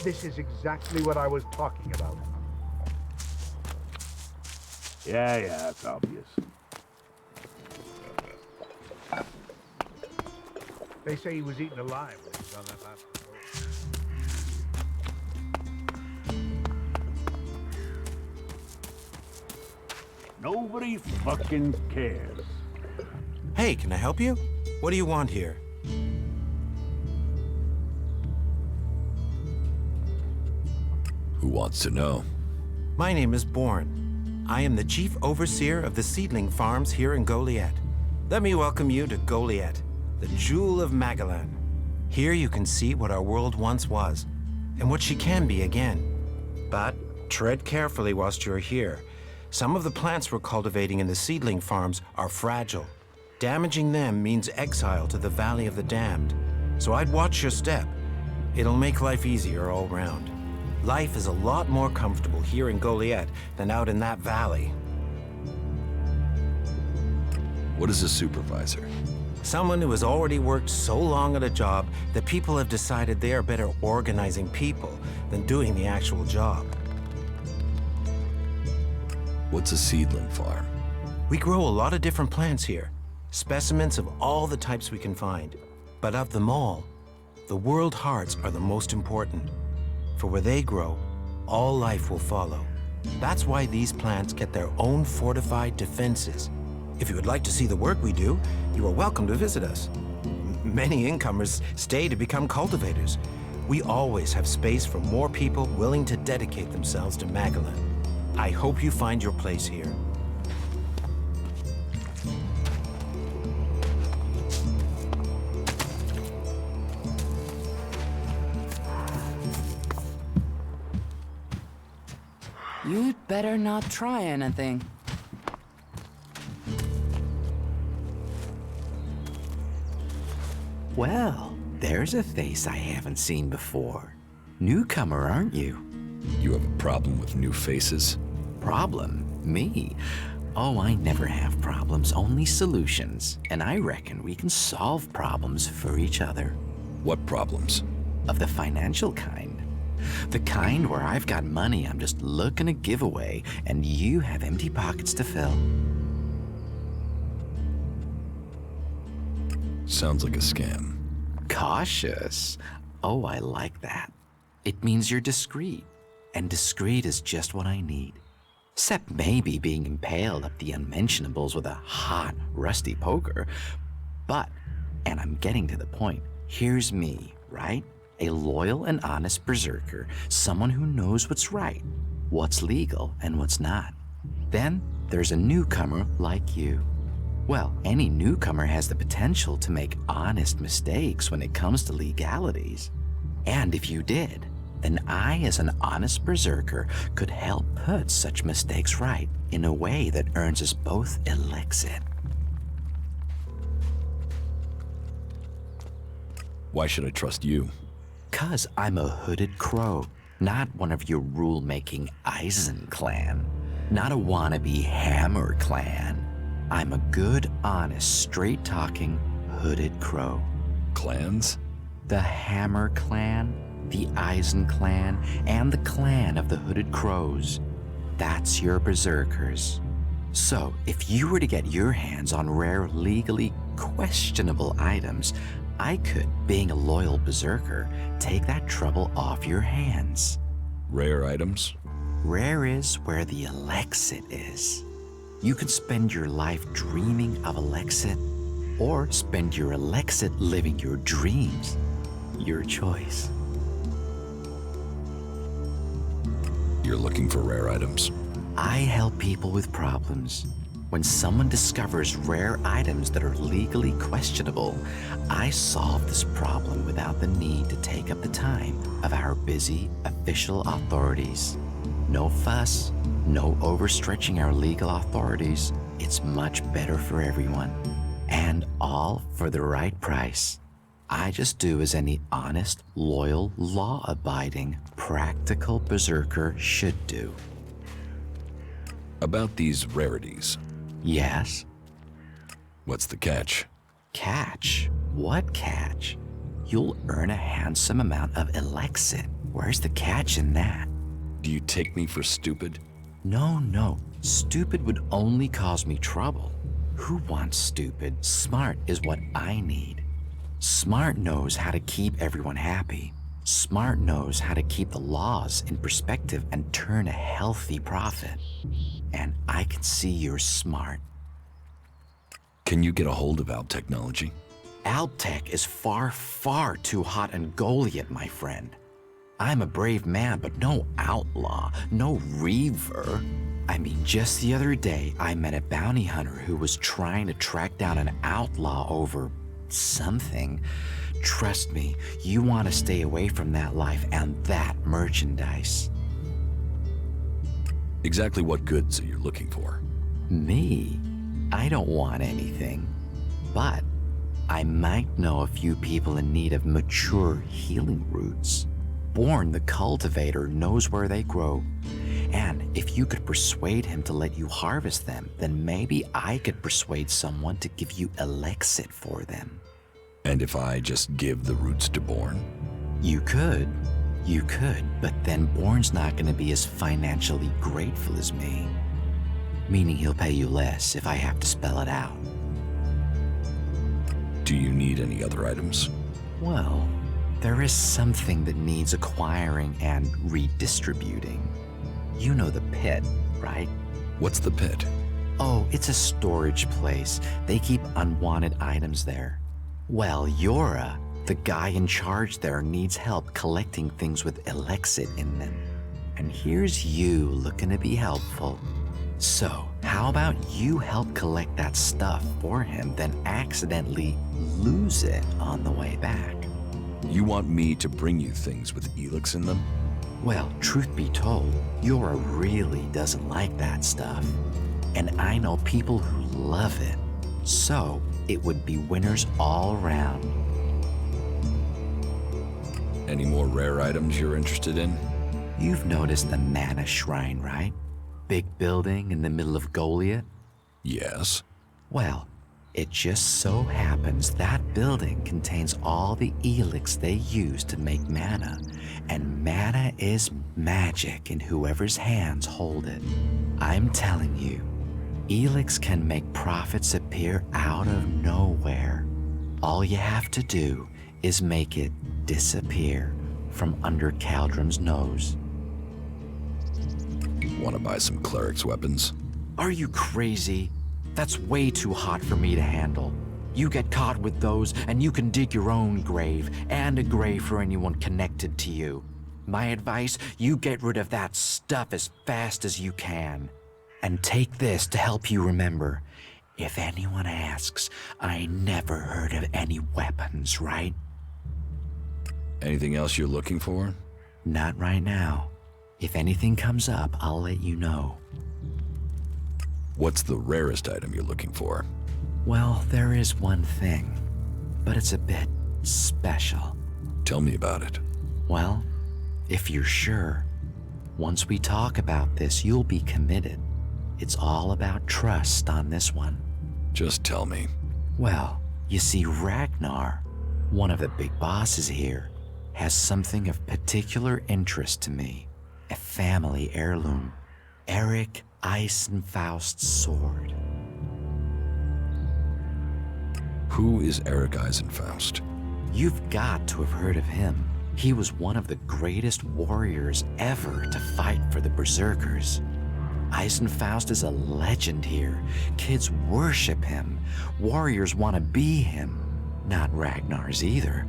This is exactly what I was talking about. Yeah, it's obvious. They say he was eaten alive when he was on that last patrol. Nobody fucking cares. Hey, can I help you? What do you want here? Who wants to know? My name is Bourne. I am the chief overseer of the seedling farms here in Goliad. Let me welcome you to Goliad, the jewel of Magalan. Here you can see what our world once was, and what she can be again. But tread carefully whilst you're here. Some of the plants we're cultivating in the seedling farms are fragile. Damaging them means exile to the Valley of the Damned. So I'd watch your step. It'll make life easier all round. Life is a lot more comfortable here in Goliad than out in that valley. What is a supervisor? Someone who has already worked so long at a job that people have decided they are better organizing people than doing the actual job. What's a seedling farm? We grow a lot of different plants here, specimens of all the types we can find. But of them all, the world hearts are the most important. For where they grow, all life will follow. That's why these plants get their own fortified defenses. If you would like to see the work we do, you are welcome to visit us. Many incomers stay to become cultivators. We always have space for more people willing to dedicate themselves to Magalan. I hope you find your place here. You'd better not try anything. Well, there's a face I haven't seen before. Newcomer, aren't you? You have a problem with new faces? Problem? Me? Oh, I never have problems, only solutions. And I reckon we can solve problems for each other. What problems? Of the financial kind. The kind where I've got money I'm just looking to give away, and you have empty pockets to fill. Sounds like a scam. Cautious. Oh, I like that. It means you're discreet, and discreet is just what I need. Except maybe being impaled up the unmentionables with a hot, rusty poker. But, and I'm getting to the point, here's me, right? A loyal and honest berserker, someone who knows what's right, what's legal and what's not. Then there's a newcomer like you. Well, any newcomer has the potential to make honest mistakes when it comes to legalities. And if you did, then I, as an honest berserker, could help put such mistakes right in a way that earns us both ELEX. Why should I trust you? 'Cause I'm a hooded crow, not one of your rule-making Eisen clan, not a wannabe Hammer clan. I'm a good, honest, straight-talking, hooded crow. Clans? The Hammer clan, the Eisen clan, and the clan of the Hooded Crows. That's your berserkers. So, if you were to get your hands on rare, legally questionable items, I could, being a loyal berserker, take that trouble off your hands. Rare items? Rare is where the ELEX is. You can spend your life dreaming of ELEX, or spend your ELEX living your dreams. Your choice. You're looking for rare items? I help people with problems. When someone discovers rare items that are legally questionable, I solve this problem without the need to take up the time of our busy official authorities. No fuss, no overstretching our legal authorities. It's much better for everyone. And all for the right price. I just do as any honest, loyal, law-abiding, practical berserker should do. About these rarities. Yes? What's the catch? Catch? What catch? You'll earn a handsome amount of ELEX. Where's the catch in that? Do you take me for stupid? No. Stupid would only cause me trouble. Who wants stupid? Smart is what I need. Smart knows how to keep everyone happy. Smart knows how to keep the laws in perspective and turn a healthy profit. And I can see you're smart. Can you get a hold of Alp technology? Alp tech is far, far too hot and Goliath, my friend. I'm a brave man, but no outlaw, no reaver. I mean, just the other day, I met a bounty hunter who was trying to track down an outlaw over something. Trust me, you want to stay away from that life and that merchandise. Exactly what goods are you looking for? Me? I don't want anything. But I might know a few people in need of mature healing roots. Born the cultivator knows where they grow. And if you could persuade him to let you harvest them, then maybe I could persuade someone to give you ELEX for them. And if I just give the roots to Bourne? You could, but then Bourne's not going to be as financially grateful as me. Meaning he'll pay you less if I have to spell it out. Do you need any other items? Well, there is something that needs acquiring and redistributing. You know the pit, right? What's the pit? Oh, it's a storage place. They keep unwanted items there. Well, Yora, the guy in charge there, needs help collecting things with ELEX in them. And here's you looking to be helpful. So, how about you help collect that stuff for him, then accidentally lose it on the way back? You want me to bring you things with ELEX in them? Well, truth be told, Yora really doesn't like that stuff. And I know people who love it. So, it would be winners all around. Any more rare items you're interested in? You've noticed the Mana Shrine, right? Big building in the middle of Goliath? Yes. Well, it just so happens that building contains all the ELEX they use to make mana, and mana is magic in whoever's hands hold it. I'm telling you, ELEX can make profits appear out of nowhere. All you have to do is make it disappear from under Caldrum's nose. Want to buy some cleric's weapons? Are you crazy? That's way too hot for me to handle. You get caught with those, and you can dig your own grave, and a grave for anyone connected to you. My advice, you get rid of that stuff as fast as you can. And take this to help you remember. If anyone asks, I never heard of any weapons, right? Anything else you're looking for? Not right now. If anything comes up, I'll let you know. What's the rarest item you're looking for? Well, there is one thing, but it's a bit special. Tell me about it. Well, if you're sure, once we talk about this, you'll be committed. It's all about trust on this one. Just tell me. Well, you see, Ragnar, one of the big bosses here, has something of particular interest to me. A family heirloom. Eric Eisenfaust's sword. Who is Eric Eisenfaust? You've got to have heard of him. He was one of the greatest warriors ever to fight for the Berserkers. Eisenfaust is a legend here. Kids worship him. Warriors want to be him. Not Ragnar's either.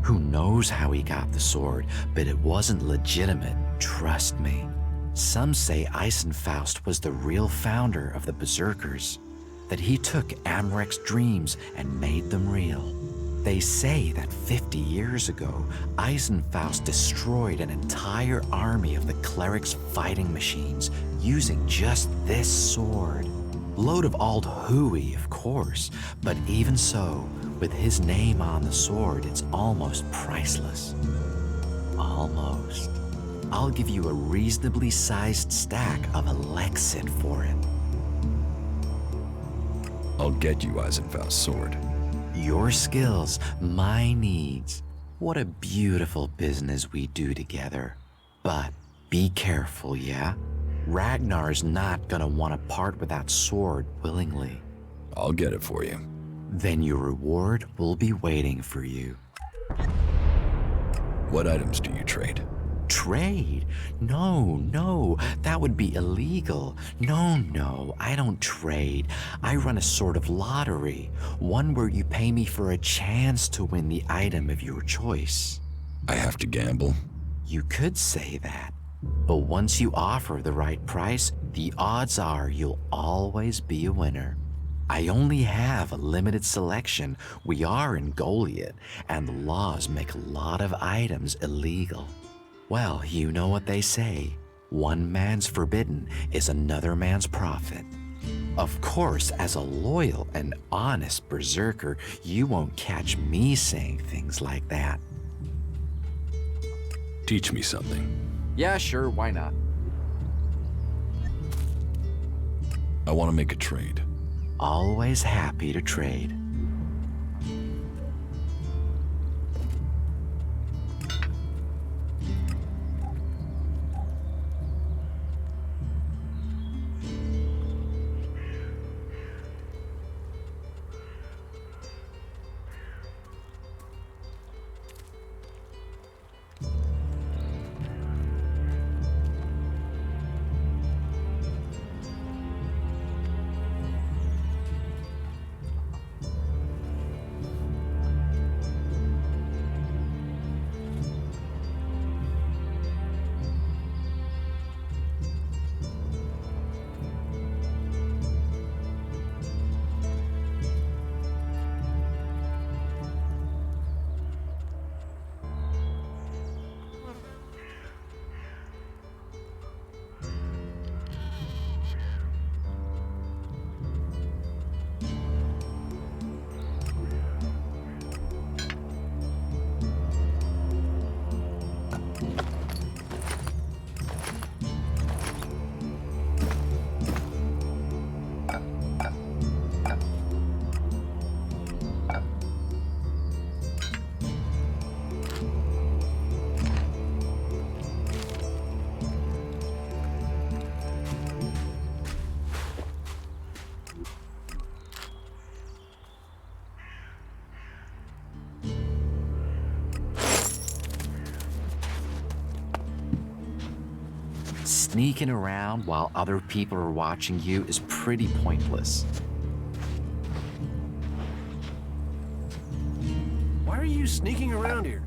Who knows how he got the sword, but it wasn't legitimate, trust me. Some say Eisenfaust was the real founder of the Berserkers, that he took Amrek's dreams and made them real. They say that 50 years ago, Eisenfaust destroyed an entire army of the clerics' fighting machines using just this sword. Load of old hooey, of course, but even so, with his name on the sword, it's almost priceless. Almost. I'll give you a reasonably sized stack of ELEX for it. I'll get you Eisenfaust's sword. Your skills, my needs. What a beautiful business we do together. But be careful, yeah? Ragnar's not gonna want to part with that sword willingly. I'll get it for you. Then your reward will be waiting for you. What items do you trade? Trade? No, that would be illegal. No, I don't trade. I run a sort of lottery, one where you pay me for a chance to win the item of your choice. I have to gamble? You could say that, but once you offer the right price, the odds are you'll always be a winner. I only have a limited selection. We are in Goliath, and the laws make a lot of items illegal. Well, you know what they say. One man's forbidden is another man's profit. Of course, as a loyal and honest berserker, you won't catch me saying things like that. Teach me something. Yeah, sure, why not? I want to make a trade. Always happy to trade. Sneaking around while other people are watching you is pretty pointless. Why are you sneaking around here?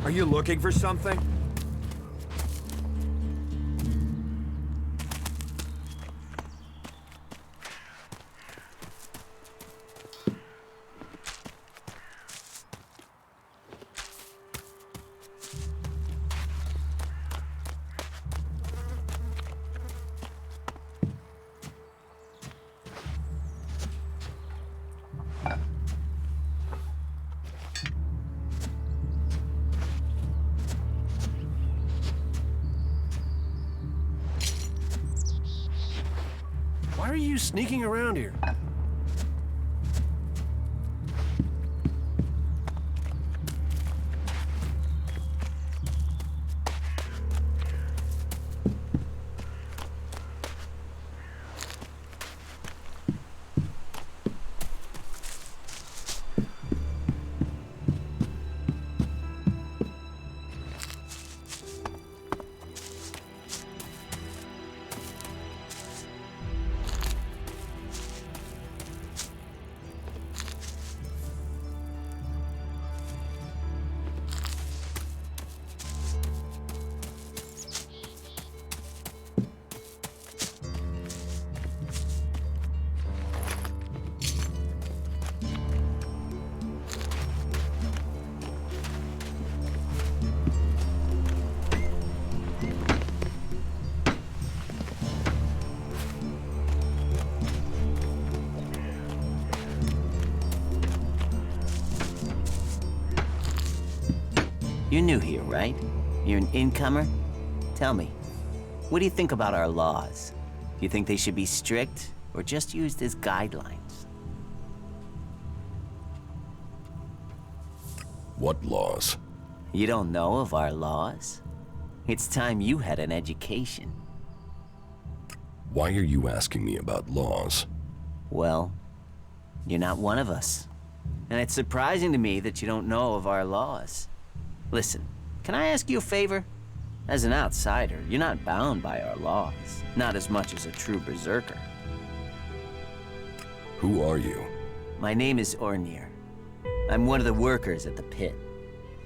Are you looking for something? Why are you sneaking around here? You're new here, right? You're an incomer? Tell me, what do you think about our laws? Do you think they should be strict or just used as guidelines? What laws? You don't know of our laws? It's time you had an education. Why are you asking me about laws? Well, you're not one of us. And it's surprising to me that you don't know of our laws. Listen, can I ask you a favor? As an outsider, you're not bound by our laws. Not as much as a true berserker. Who are you? My name is Ornir. I'm one of the workers at the pit.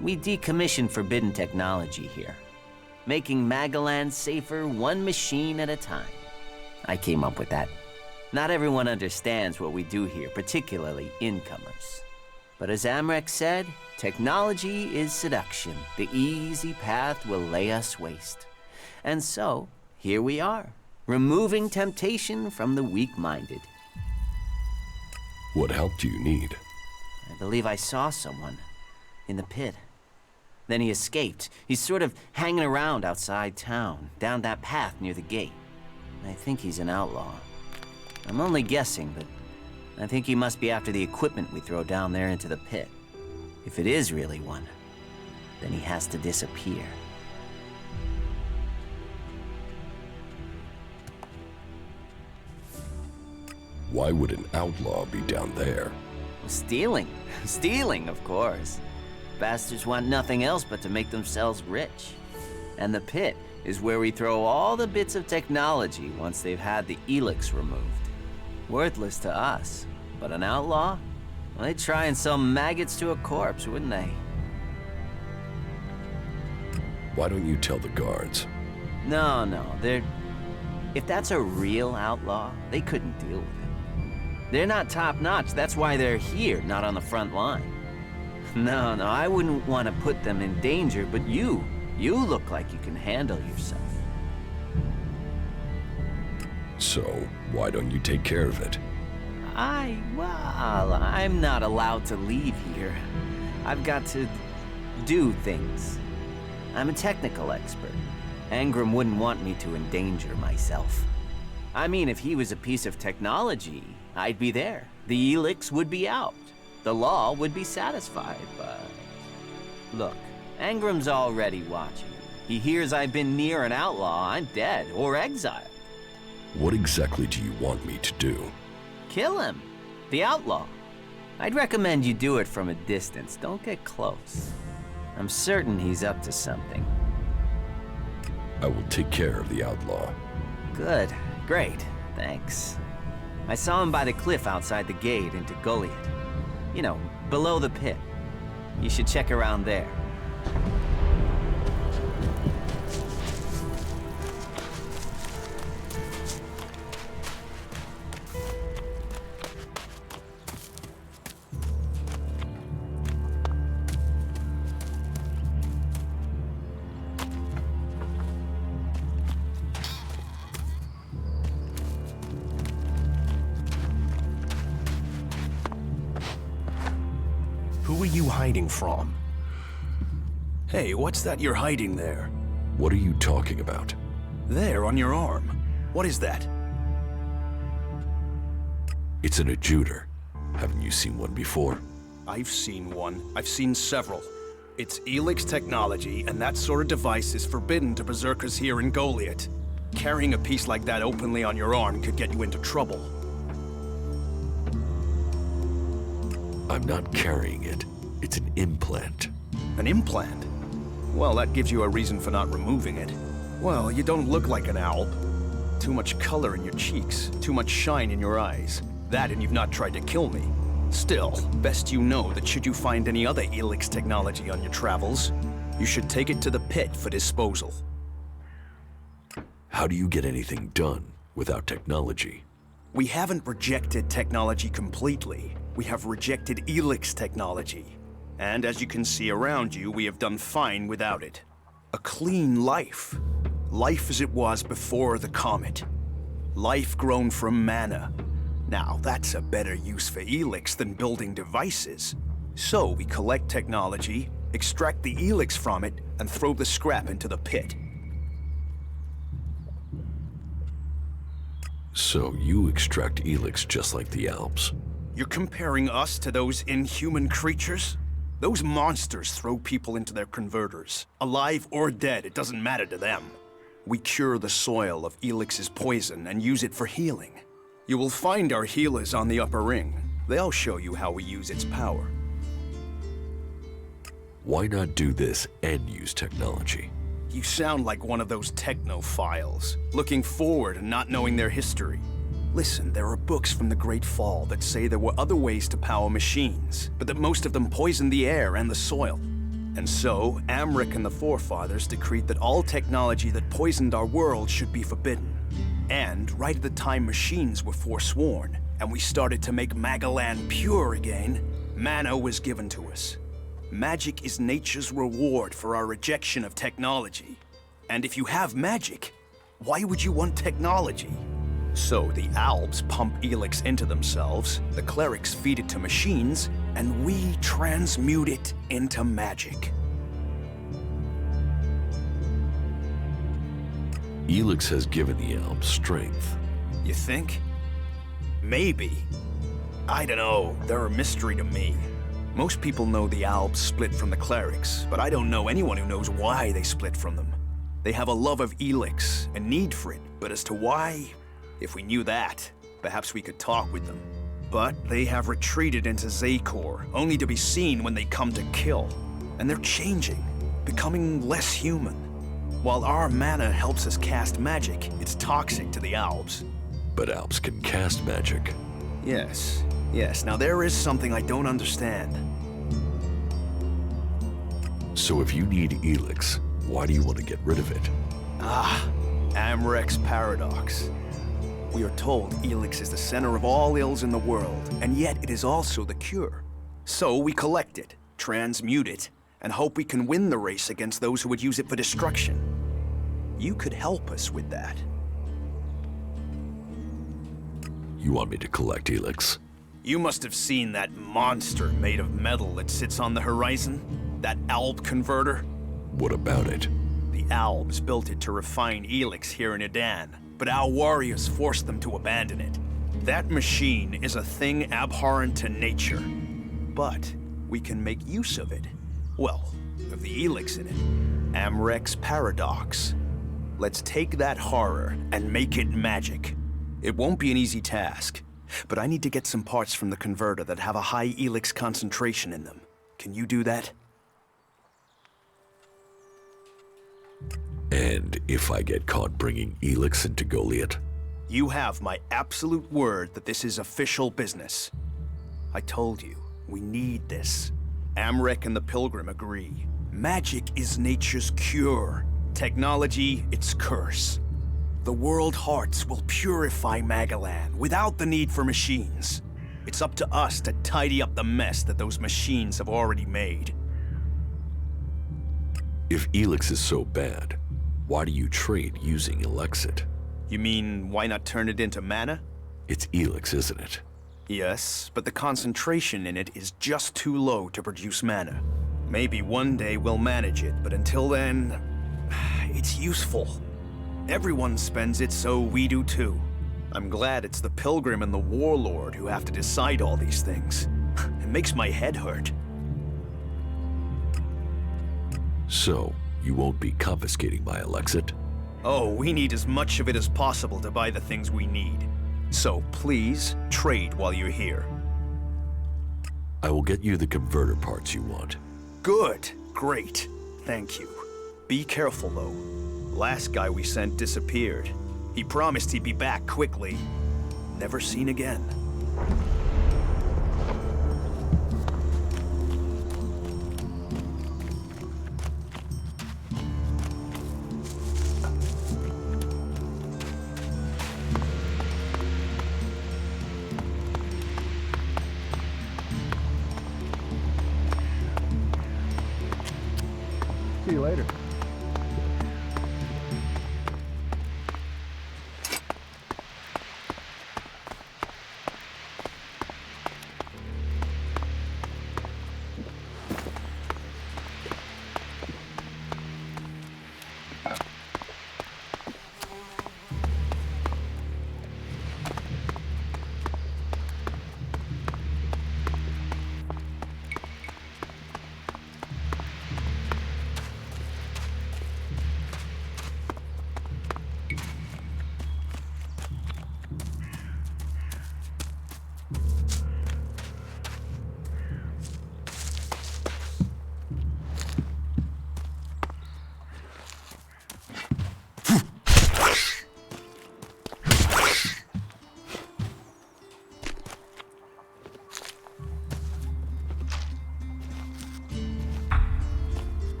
We decommission forbidden technology here, making Magalan safer one machine at a time. I came up with that. Not everyone understands what we do here, particularly incomers. But as Amrek said, technology is seduction. The easy path will lay us waste. And so, here we are, removing temptation from the weak-minded. What help do you need? I believe I saw someone in the pit. Then he escaped. He's sort of hanging around outside town, down that path near the gate. I think he's an outlaw. I'm only guessing, but I think he must be after the equipment we throw down there into the pit. If it is really one, then he has to disappear. Why would an outlaw be down there? Stealing. Stealing, of course. Bastards want nothing else but to make themselves rich. And the pit is where we throw all the bits of technology once they've had the ELEX removed. Worthless to us, but an outlaw? Well, they'd try and sell maggots to a corpse, wouldn't they? Why don't you tell the guards? No, if that's a real outlaw, they couldn't deal with it. They're not top-notch, that's why they're here, not on the front line. No, I wouldn't want to put them in danger, but you look like you can handle yourself. So, why don't you take care of it? I'm not allowed to leave here. I've got to do things. I'm a technical expert. Angram wouldn't want me to endanger myself. I mean, if he was a piece of technology, I'd be there. The ELEX would be out. The law would be satisfied, but... Look, Angram's already watching. He hears I've been near an outlaw, I'm dead, or exiled. What exactly do you want me to do? Kill him. The outlaw. I'd recommend you do it from a distance. Don't get close. I'm certain he's up to something. I will take care of the outlaw. Good. Great. Thanks. I saw him by the cliff outside the gate into Goliath. You know, below the pit. You should check around there. Who are you hiding from? Hey, what's that you're hiding there? What are you talking about? There, on your arm. What is that? It's an adjuter. Haven't you seen one before? I've seen one. I've seen several. It's ELEX technology, and that sort of device is forbidden to berserkers here in Goliath. Carrying a piece like that openly on your arm could get you into trouble. I'm not carrying it. It's an implant. An implant? Well, that gives you a reason for not removing it. Well, you don't look like an alb. Too much color in your cheeks, too much shine in your eyes. That and you've not tried to kill me. Still, best you know that should you find any other ELEX technology on your travels, you should take it to the pit for disposal. How do you get anything done without technology? We haven't rejected technology completely. We have rejected ELEX technology. And as you can see around you, we have done fine without it. A clean life. Life as it was before the comet. Life grown from mana. Now, that's a better use for ELEX than building devices. So we collect technology, extract the ELEX from it, and throw the scrap into the pit. So you extract ELEX just like the Alps? You're comparing us to those inhuman creatures? Those monsters throw people into their converters. Alive or dead, it doesn't matter to them. We cure the soil of ELEX's poison and use it for healing. You will find our healers on the upper ring. They'll show you how we use its power. Why not do this and use technology? You sound like one of those technophiles, looking forward and not knowing their history. Listen, there are books from the Great Fall that say there were other ways to power machines, but that most of them poisoned the air and the soil. And so, Amric and the Forefathers decreed that all technology that poisoned our world should be forbidden. And right at the time machines were forsworn, and we started to make Magalan pure again, mana was given to us. Magic is nature's reward for our rejection of technology. And if you have magic, why would you want technology? So the Albs pump ELEX into themselves, the clerics feed it to machines, and we transmute it into magic. ELEX has given the Albs strength. You think? Maybe. I don't know. They're a mystery to me. Most people know the Albs split from the clerics, but I don't know anyone who knows why they split from them. They have a love of ELEX, a need for it, but as to why, if we knew that, perhaps we could talk with them. But they have retreated into Zakor, only to be seen when they come to kill. And they're changing, becoming less human. While our mana helps us cast magic, it's toxic to the Albs. But Albs can cast magic. Yes. Now there is something I don't understand. So if you need ELEX, why do you want to get rid of it? Amrek's paradox. We are told ELEX is the center of all ills in the world, and yet it is also the cure. So we collect it, transmute it, and hope we can win the race against those who would use it for destruction. You could help us with that. You want me to collect ELEX? You must have seen that monster made of metal that sits on the horizon? That Alb converter? What about it? The Albs built it to refine ELEX here in Edan, but our warriors forced them to abandon it. That machine is a thing abhorrent to nature, but we can make use of it. Well, of the ELEX in it. Amrek's paradox. Let's take that horror and make it magic. It won't be an easy task, but I need to get some parts from the converter that have a high ELEX concentration in them. Can you do that? And if I get caught bringing ELEX into Goliath? You have my absolute word that this is official business. I told you, we need this. Amrek and the Pilgrim agree. Magic is nature's cure. Technology, its curse. The world hearts will purify Magalan without the need for machines. It's up to us to tidy up the mess that those machines have already made. If ELEX is so bad, why do you trade using Elexit? You mean, why not turn it into mana? It's ELEX, isn't it? Yes, but the concentration in it is just too low to produce mana. Maybe one day we'll manage it, but until then, it's useful. Everyone spends it, so we do too. I'm glad it's the Pilgrim and the Warlord who have to decide all these things. It makes my head hurt. So, you won't be confiscating my Elexit? Oh, we need as much of it as possible to buy the things we need. So please, trade while you're here. I will get you the converter parts you want. Good. Great. Thank you. Be careful, though. Last guy we sent disappeared. He promised he'd be back quickly. Never seen again. See you later.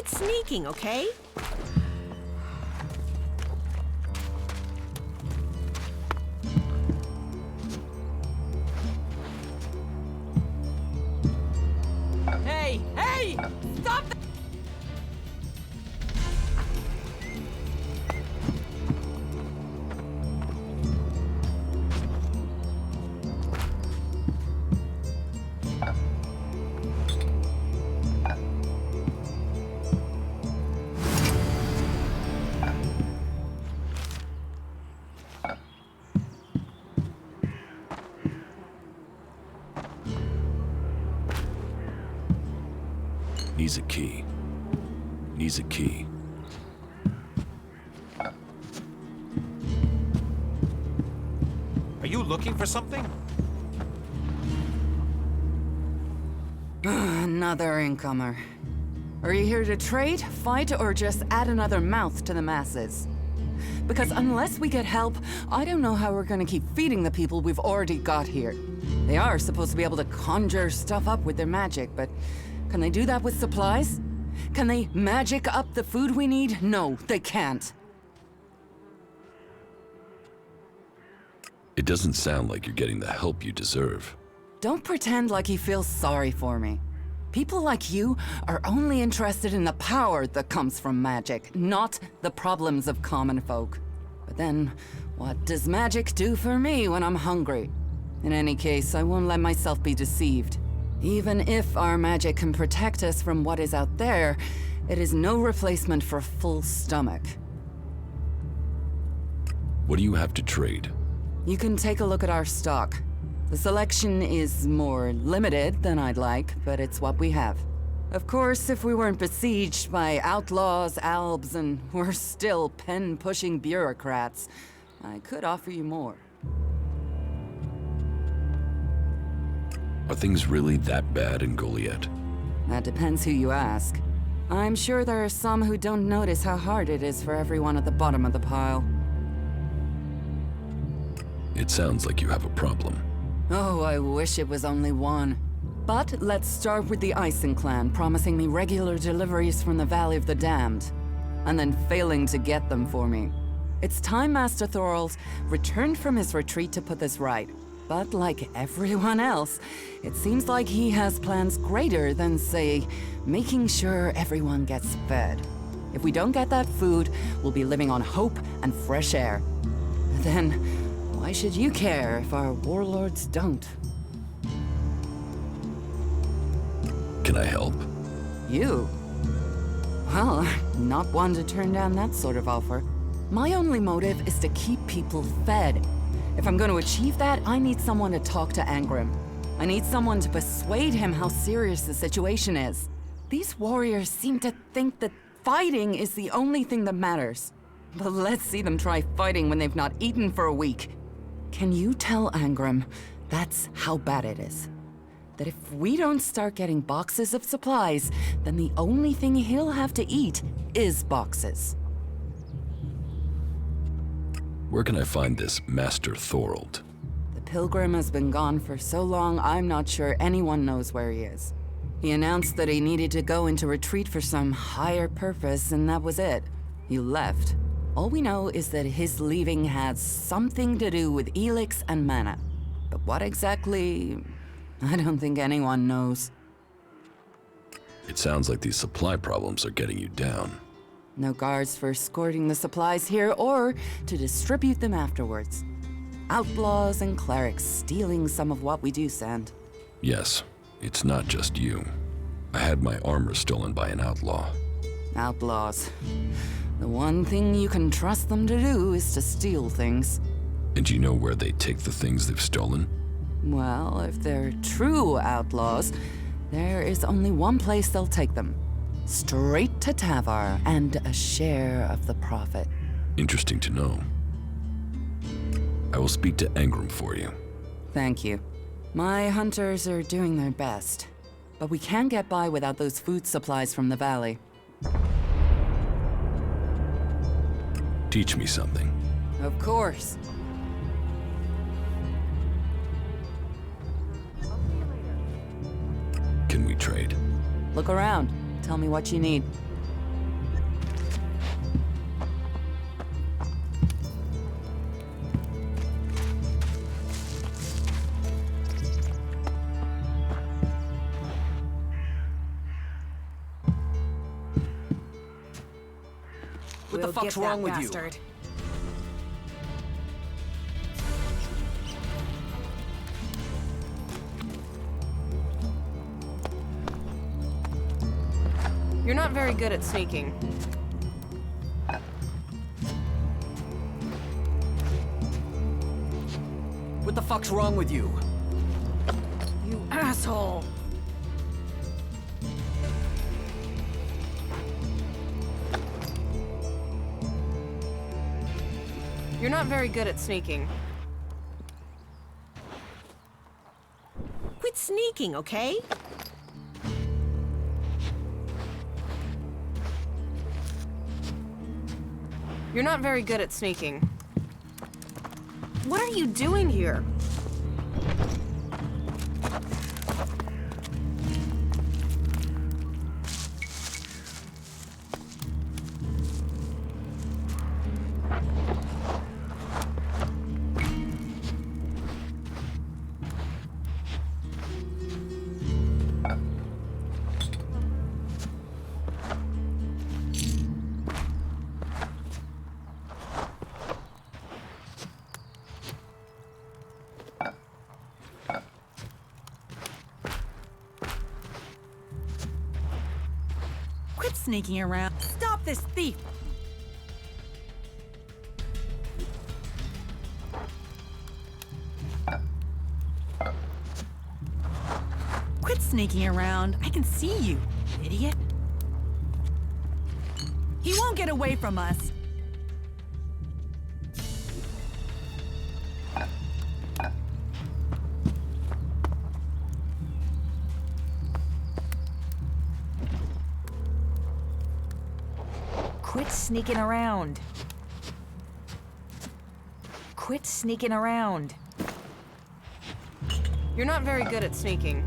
quit sneaking, okay? Hey! Hey! Stop that! Needs a key. Needs a key. Are you looking for something? Another incomer. Are you here to trade, fight, or just add another mouth to the masses? Because unless we get help, I don't know how we're gonna keep feeding the people we've already got here. They are supposed to be able to conjure stuff up with their magic, but can they do that with supplies? Can they magic up the food we need? No, they can't. It doesn't sound like you're getting the help you deserve. Don't pretend like he feels sorry for me. People like you are only interested in the power that comes from magic, not the problems of common folk. But then, what does magic do for me when I'm hungry? In any case, I won't let myself be deceived. Even if our magic can protect us from what is out there, it is no replacement for a full stomach. What do you have to trade? You can take a look at our stock. The selection is more limited than I'd like, but it's what we have. Of course, if we weren't besieged by outlaws, albs, and we're still pen-pushing bureaucrats, I could offer you more. Are things really that bad in Goliath? That depends who you ask. I'm sure there are some who don't notice how hard it is for everyone at the bottom of the pile. It sounds like you have a problem. Oh, I wish it was only one. But let's start with the Ison clan promising me regular deliveries from the Valley of the Damned, and then failing to get them for me. It's time Master Thorald returned from his retreat to put this right. But like everyone else, it seems like he has plans greater than, say, making sure everyone gets fed. If we don't get that food, we'll be living on hope and fresh air. Then, why should you care if our warlords don't? Can I help? You? Well, I'm not one to turn down that sort of offer. My only motive is to keep people fed. If I'm going to achieve that, I need someone to talk to Angrim. I need someone to persuade him how serious the situation is. These warriors seem to think that fighting is the only thing that matters. But let's see them try fighting when they've not eaten for a week. Can you tell Angrim that's how bad it is? That if we don't start getting boxes of supplies, then the only thing he'll have to eat is boxes. Where can I find this Master Thorald? The Pilgrim has been gone for so long, I'm not sure anyone knows where he is. He announced that he needed to go into retreat for some higher purpose, and that was it. He left. All we know is that his leaving has something to do with ELEX and mana. But what exactly, I don't think anyone knows. It sounds like these supply problems are getting you down. No guards for escorting the supplies here or to distribute them afterwards. Outlaws and clerics stealing some of what we do send. Yes, it's not just you. I had my armor stolen by an outlaw. Outlaws. The one thing you can trust them to do is to steal things. And you know where they take the things they've stolen? Well, if they're true outlaws, there is only one place they'll take them. Straight to Tavar and a share of the profit. Interesting to know. I will speak to Angrim for you. Thank you. My hunters are doing their best, but we can't get by without those food supplies from the valley. Teach me something. Of course. Can we trade? Look around. Tell me what you need. What the fuck's wrong with you? You're not very good at sneaking. What the fuck's wrong with you? You asshole! You're not very good at sneaking. Quit sneaking, okay? You're not very good at sneaking. What are you doing here? Quit sneaking around. Stop this thief! Quit sneaking around. I can see you, idiot. He won't get away from us. Quit sneaking around. Quit sneaking around. You're not very good at sneaking.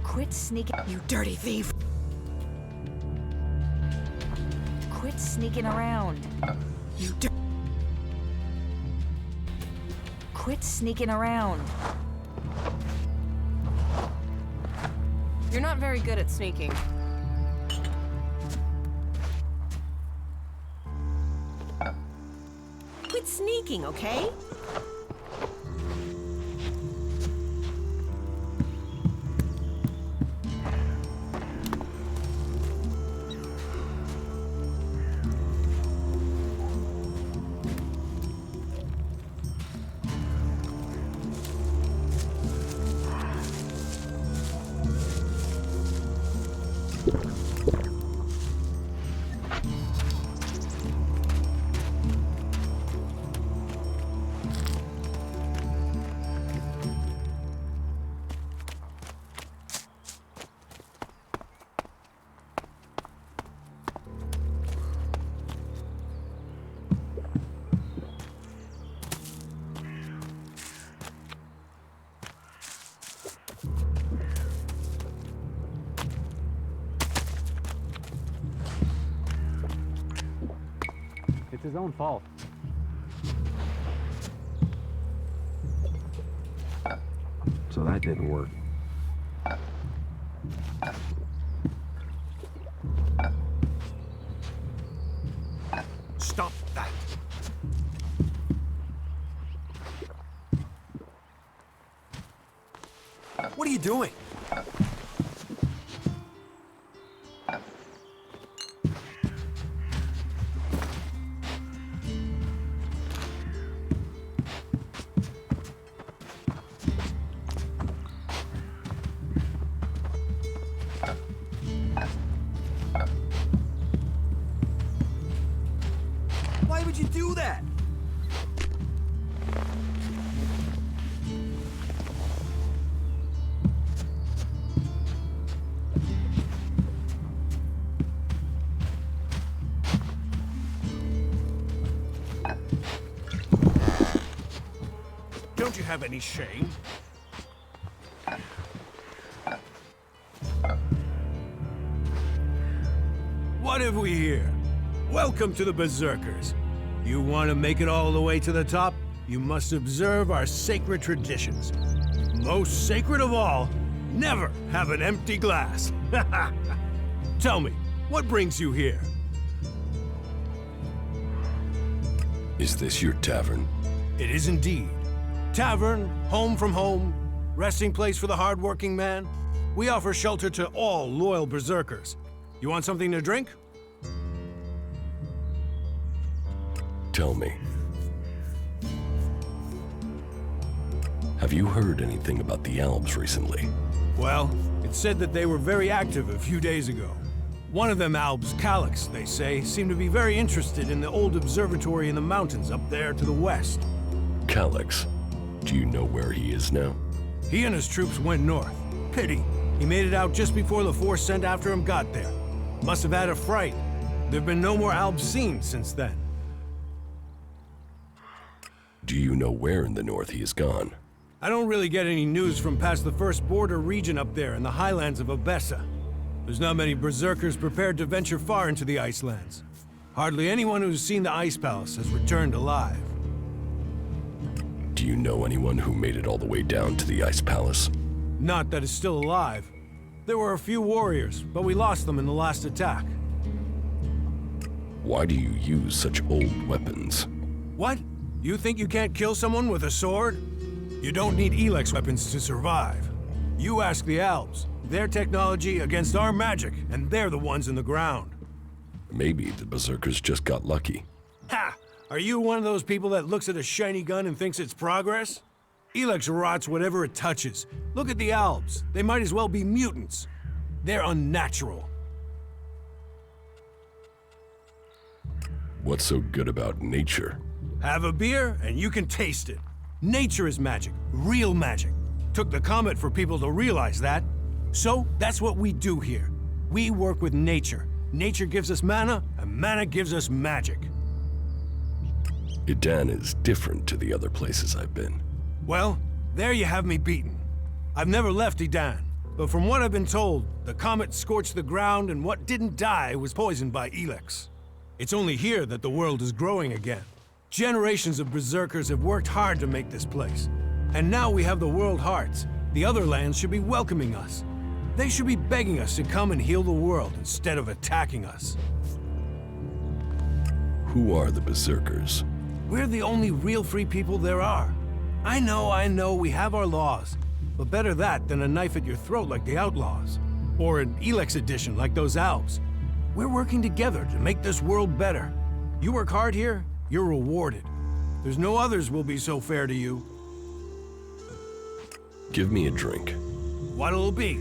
Quit sneaking, you dirty thief. Quit sneaking around. You Quit sneaking around. You're not very good at sneaking. Quit sneaking, okay? It's his own fault. So that didn't work. Stop that! What are you doing? Why would you do that? Don't you have any shame? What have we here? Welcome to the Berserkers. You want to make it all the way to the top? You must observe our sacred traditions. Most sacred of all, Never have an empty glass. Tell me, what brings you here? Is this your tavern? It is indeed. Tavern, home from home, resting place for the hard-working man. We offer shelter to all loyal berserkers. You want something to drink? Tell me. Have you heard anything about the Alps recently? Well, it's said that they were very active a few days ago. One of them Alps, Calyx, they say, seemed to be very interested in the old observatory in the mountains up there to the west. Calyx? Do you know where he is now? He and his troops went north. Pity. He made it out just before the force sent after him got there. Must have had a fright. There've been no more Alps seen since then. Do you know where in the north he has gone? I don't really get any news from past the first border region up there in the highlands of Abessa. There's not many berserkers prepared to venture far into the Icelands. Hardly anyone who's seen the Ice Palace has returned alive. Do you know anyone who made it all the way down to the Ice Palace? Not that is still alive. There were a few warriors, but we lost them in the last attack. Why do you use such old weapons? What? You think you can't kill someone with a sword? You don't need ELEX weapons to survive. You ask the Alps. Their technology against our magic, and they're the ones in the ground. Maybe the berserkers just got lucky. Ha! Are you one of those people that looks at a shiny gun and thinks it's progress? ELEX rots whatever it touches. Look at the Alps. They might as well be mutants. They're unnatural. What's so good about nature? Have a beer, and you can taste it. Nature is magic. Real magic. Took the comet for people to realize that. So, that's what we do here. We work with nature. Nature gives us mana, and mana gives us magic. Idan is different to the other places I've been. Well, there you have me beaten. I've never left Idan, but from what I've been told, the comet scorched the ground and what didn't die was poisoned by ELEX. It's only here that the world is growing again. Generations of berserkers have worked hard to make this place. And now we have the World Hearts. The other lands should be welcoming us. They should be begging us to come and heal the world instead of attacking us. Who are the berserkers? We're the only real free people there are. I know, we have our laws. But better that than a knife at your throat like the outlaws. Or an ELEX edition like those Alps. We're working together to make this world better. You work hard here, you're rewarded. There's no others will be so fair to you. Give me a drink. What'll it be?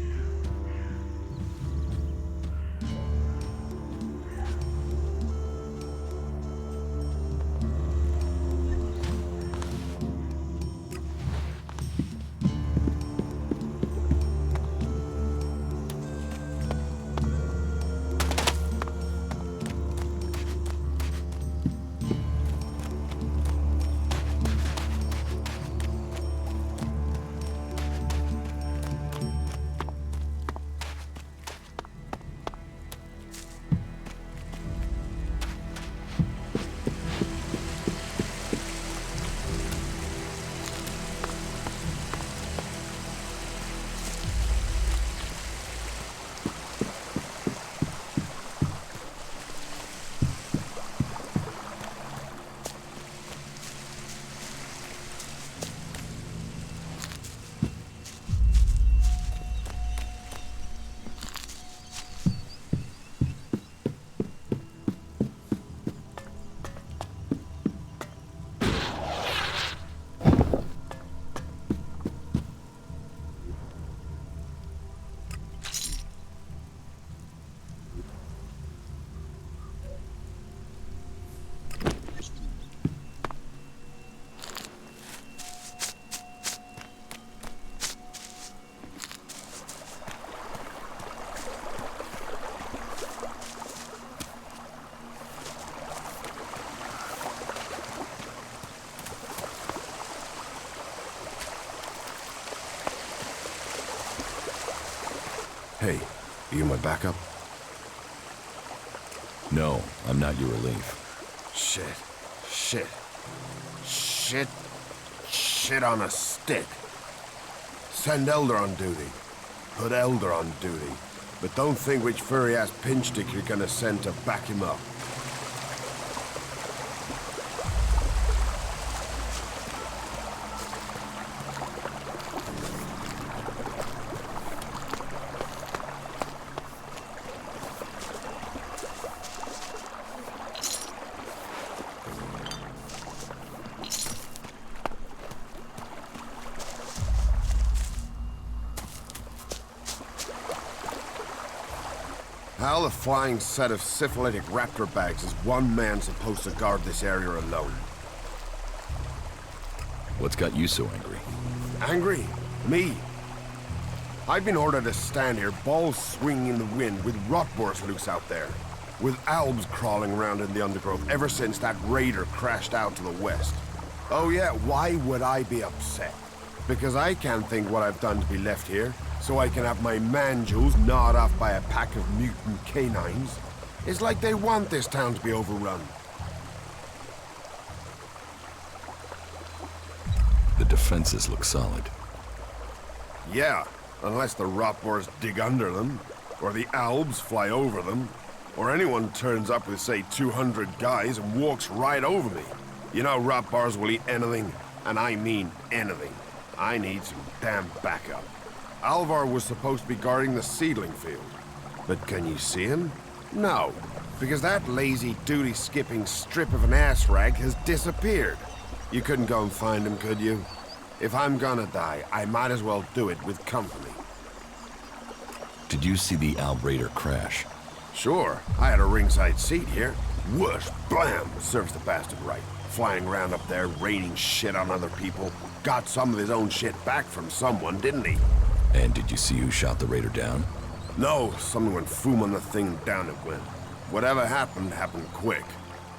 Hey, you my backup? No, I'm not your relief. Shit on a stick. Send Elder on duty. Put Elder on duty. But don't think which furry-ass pinchstick you're gonna send to back him up. How the flying set of syphilitic raptor bags is one man supposed to guard this area alone? What's got you so angry? Angry? Me? I've been ordered to stand here, balls swinging in the wind, with rotboars loose out there. With albs crawling around in the undergrowth ever since that raider crashed out to the west. Oh yeah, why would I be upset? Because I can't think what I've done to be left here, so I can have my man-jewels gnawed off by a pack of mutant canines. It's like they want this town to be overrun. The defenses look solid. Yeah, unless the rotboars dig under them, or the albs fly over them, or anyone turns up with, say, 200 guys and walks right over me. You know rotboars will eat anything, and I mean anything. I need some damn backup. Alvar was supposed to be guarding the seedling field. But can you see him? No, because that lazy duty-skipping strip of an ass rag has disappeared. You couldn't go and find him, could you? If I'm gonna die, I might as well do it with company. Did you see the Alb Raider crash? Sure, I had a ringside seat here. Whoosh, blam, serves the bastard right. Flying around up there, raining shit on other people. Got some of his own shit back from someone, didn't he? And did you see who shot the Raider down? No, someone went foom on the thing and down it went. Whatever happened, happened quick.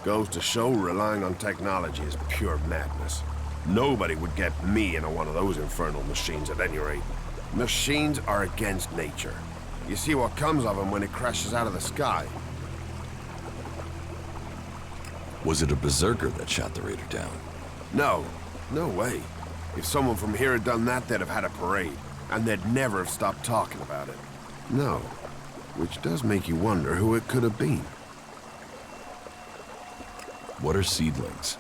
Goes to show relying on technology is pure madness. Nobody would get me into one of those infernal machines at any rate. Machines are against nature. You see what comes of them when it crashes out of the sky. Was it a berserker that shot the Raider down? No, no way. If someone from here had done that, they'd have had a parade. And they'd never have stopped talking about it. No. Which does make you wonder who it could have been. What are seedlings?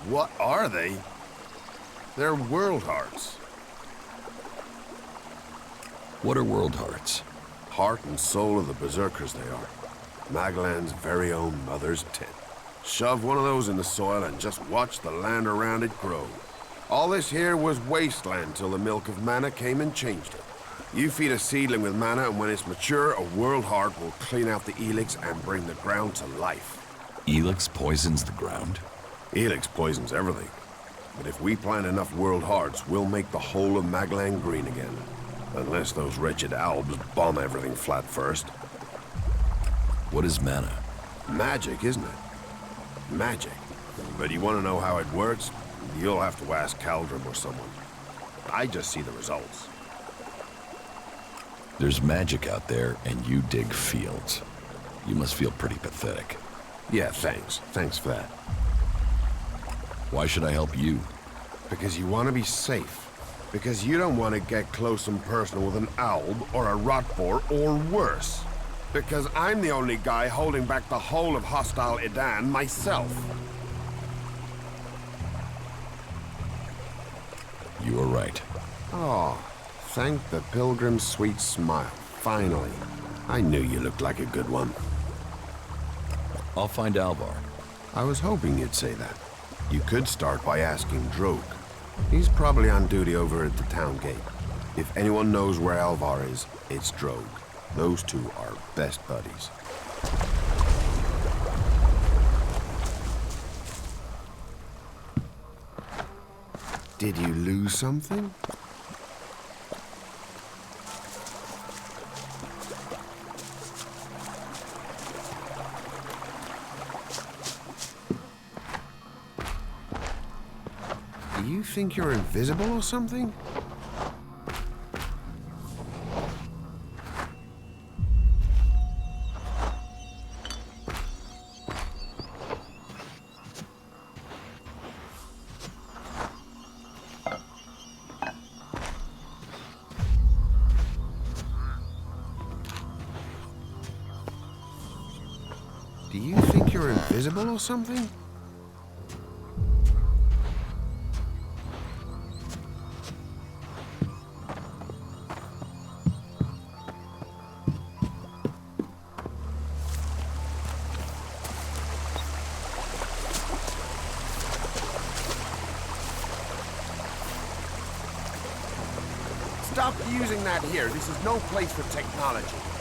What are they? They're world hearts. What are world hearts? Heart and soul of the berserkers they are. Magalan's very own mother's tit. Shove one of those in the soil and just watch the land around it grow. All this here was wasteland till the milk of mana came and changed it. You feed a seedling with mana, and when it's mature, a world heart will clean out the ELEX and bring the ground to life. ELEX poisons the ground? ELEX poisons everything. But if we plant enough world hearts, we'll make the whole of Magalan green again. Unless those wretched albs bomb everything flat first. What is mana? Magic, isn't it? Magic. But you want to know how it works? You'll have to ask Caldrum or someone. I just see the results. There's magic out there, and you dig fields. You must feel pretty pathetic. Yeah, thanks. Thanks for that. Why should I help you? Because you want to be safe. Because you don't want to get close and personal with an alb or a rotboar or worse. Because I'm the only guy holding back the whole of hostile Edan myself. You are right. Oh, thank the pilgrim's sweet smile. Finally. I knew you looked like a good one. I'll find Alvar. I was hoping you'd say that. You could start by asking Drogue. He's probably on duty over at the town gate. If anyone knows where Alvar is, it's Drogue. Those two are best buddies. Did you lose something? Do you think you're invisible or something? Do you think you're invisible or something? Stop using that here. This is no place for technology.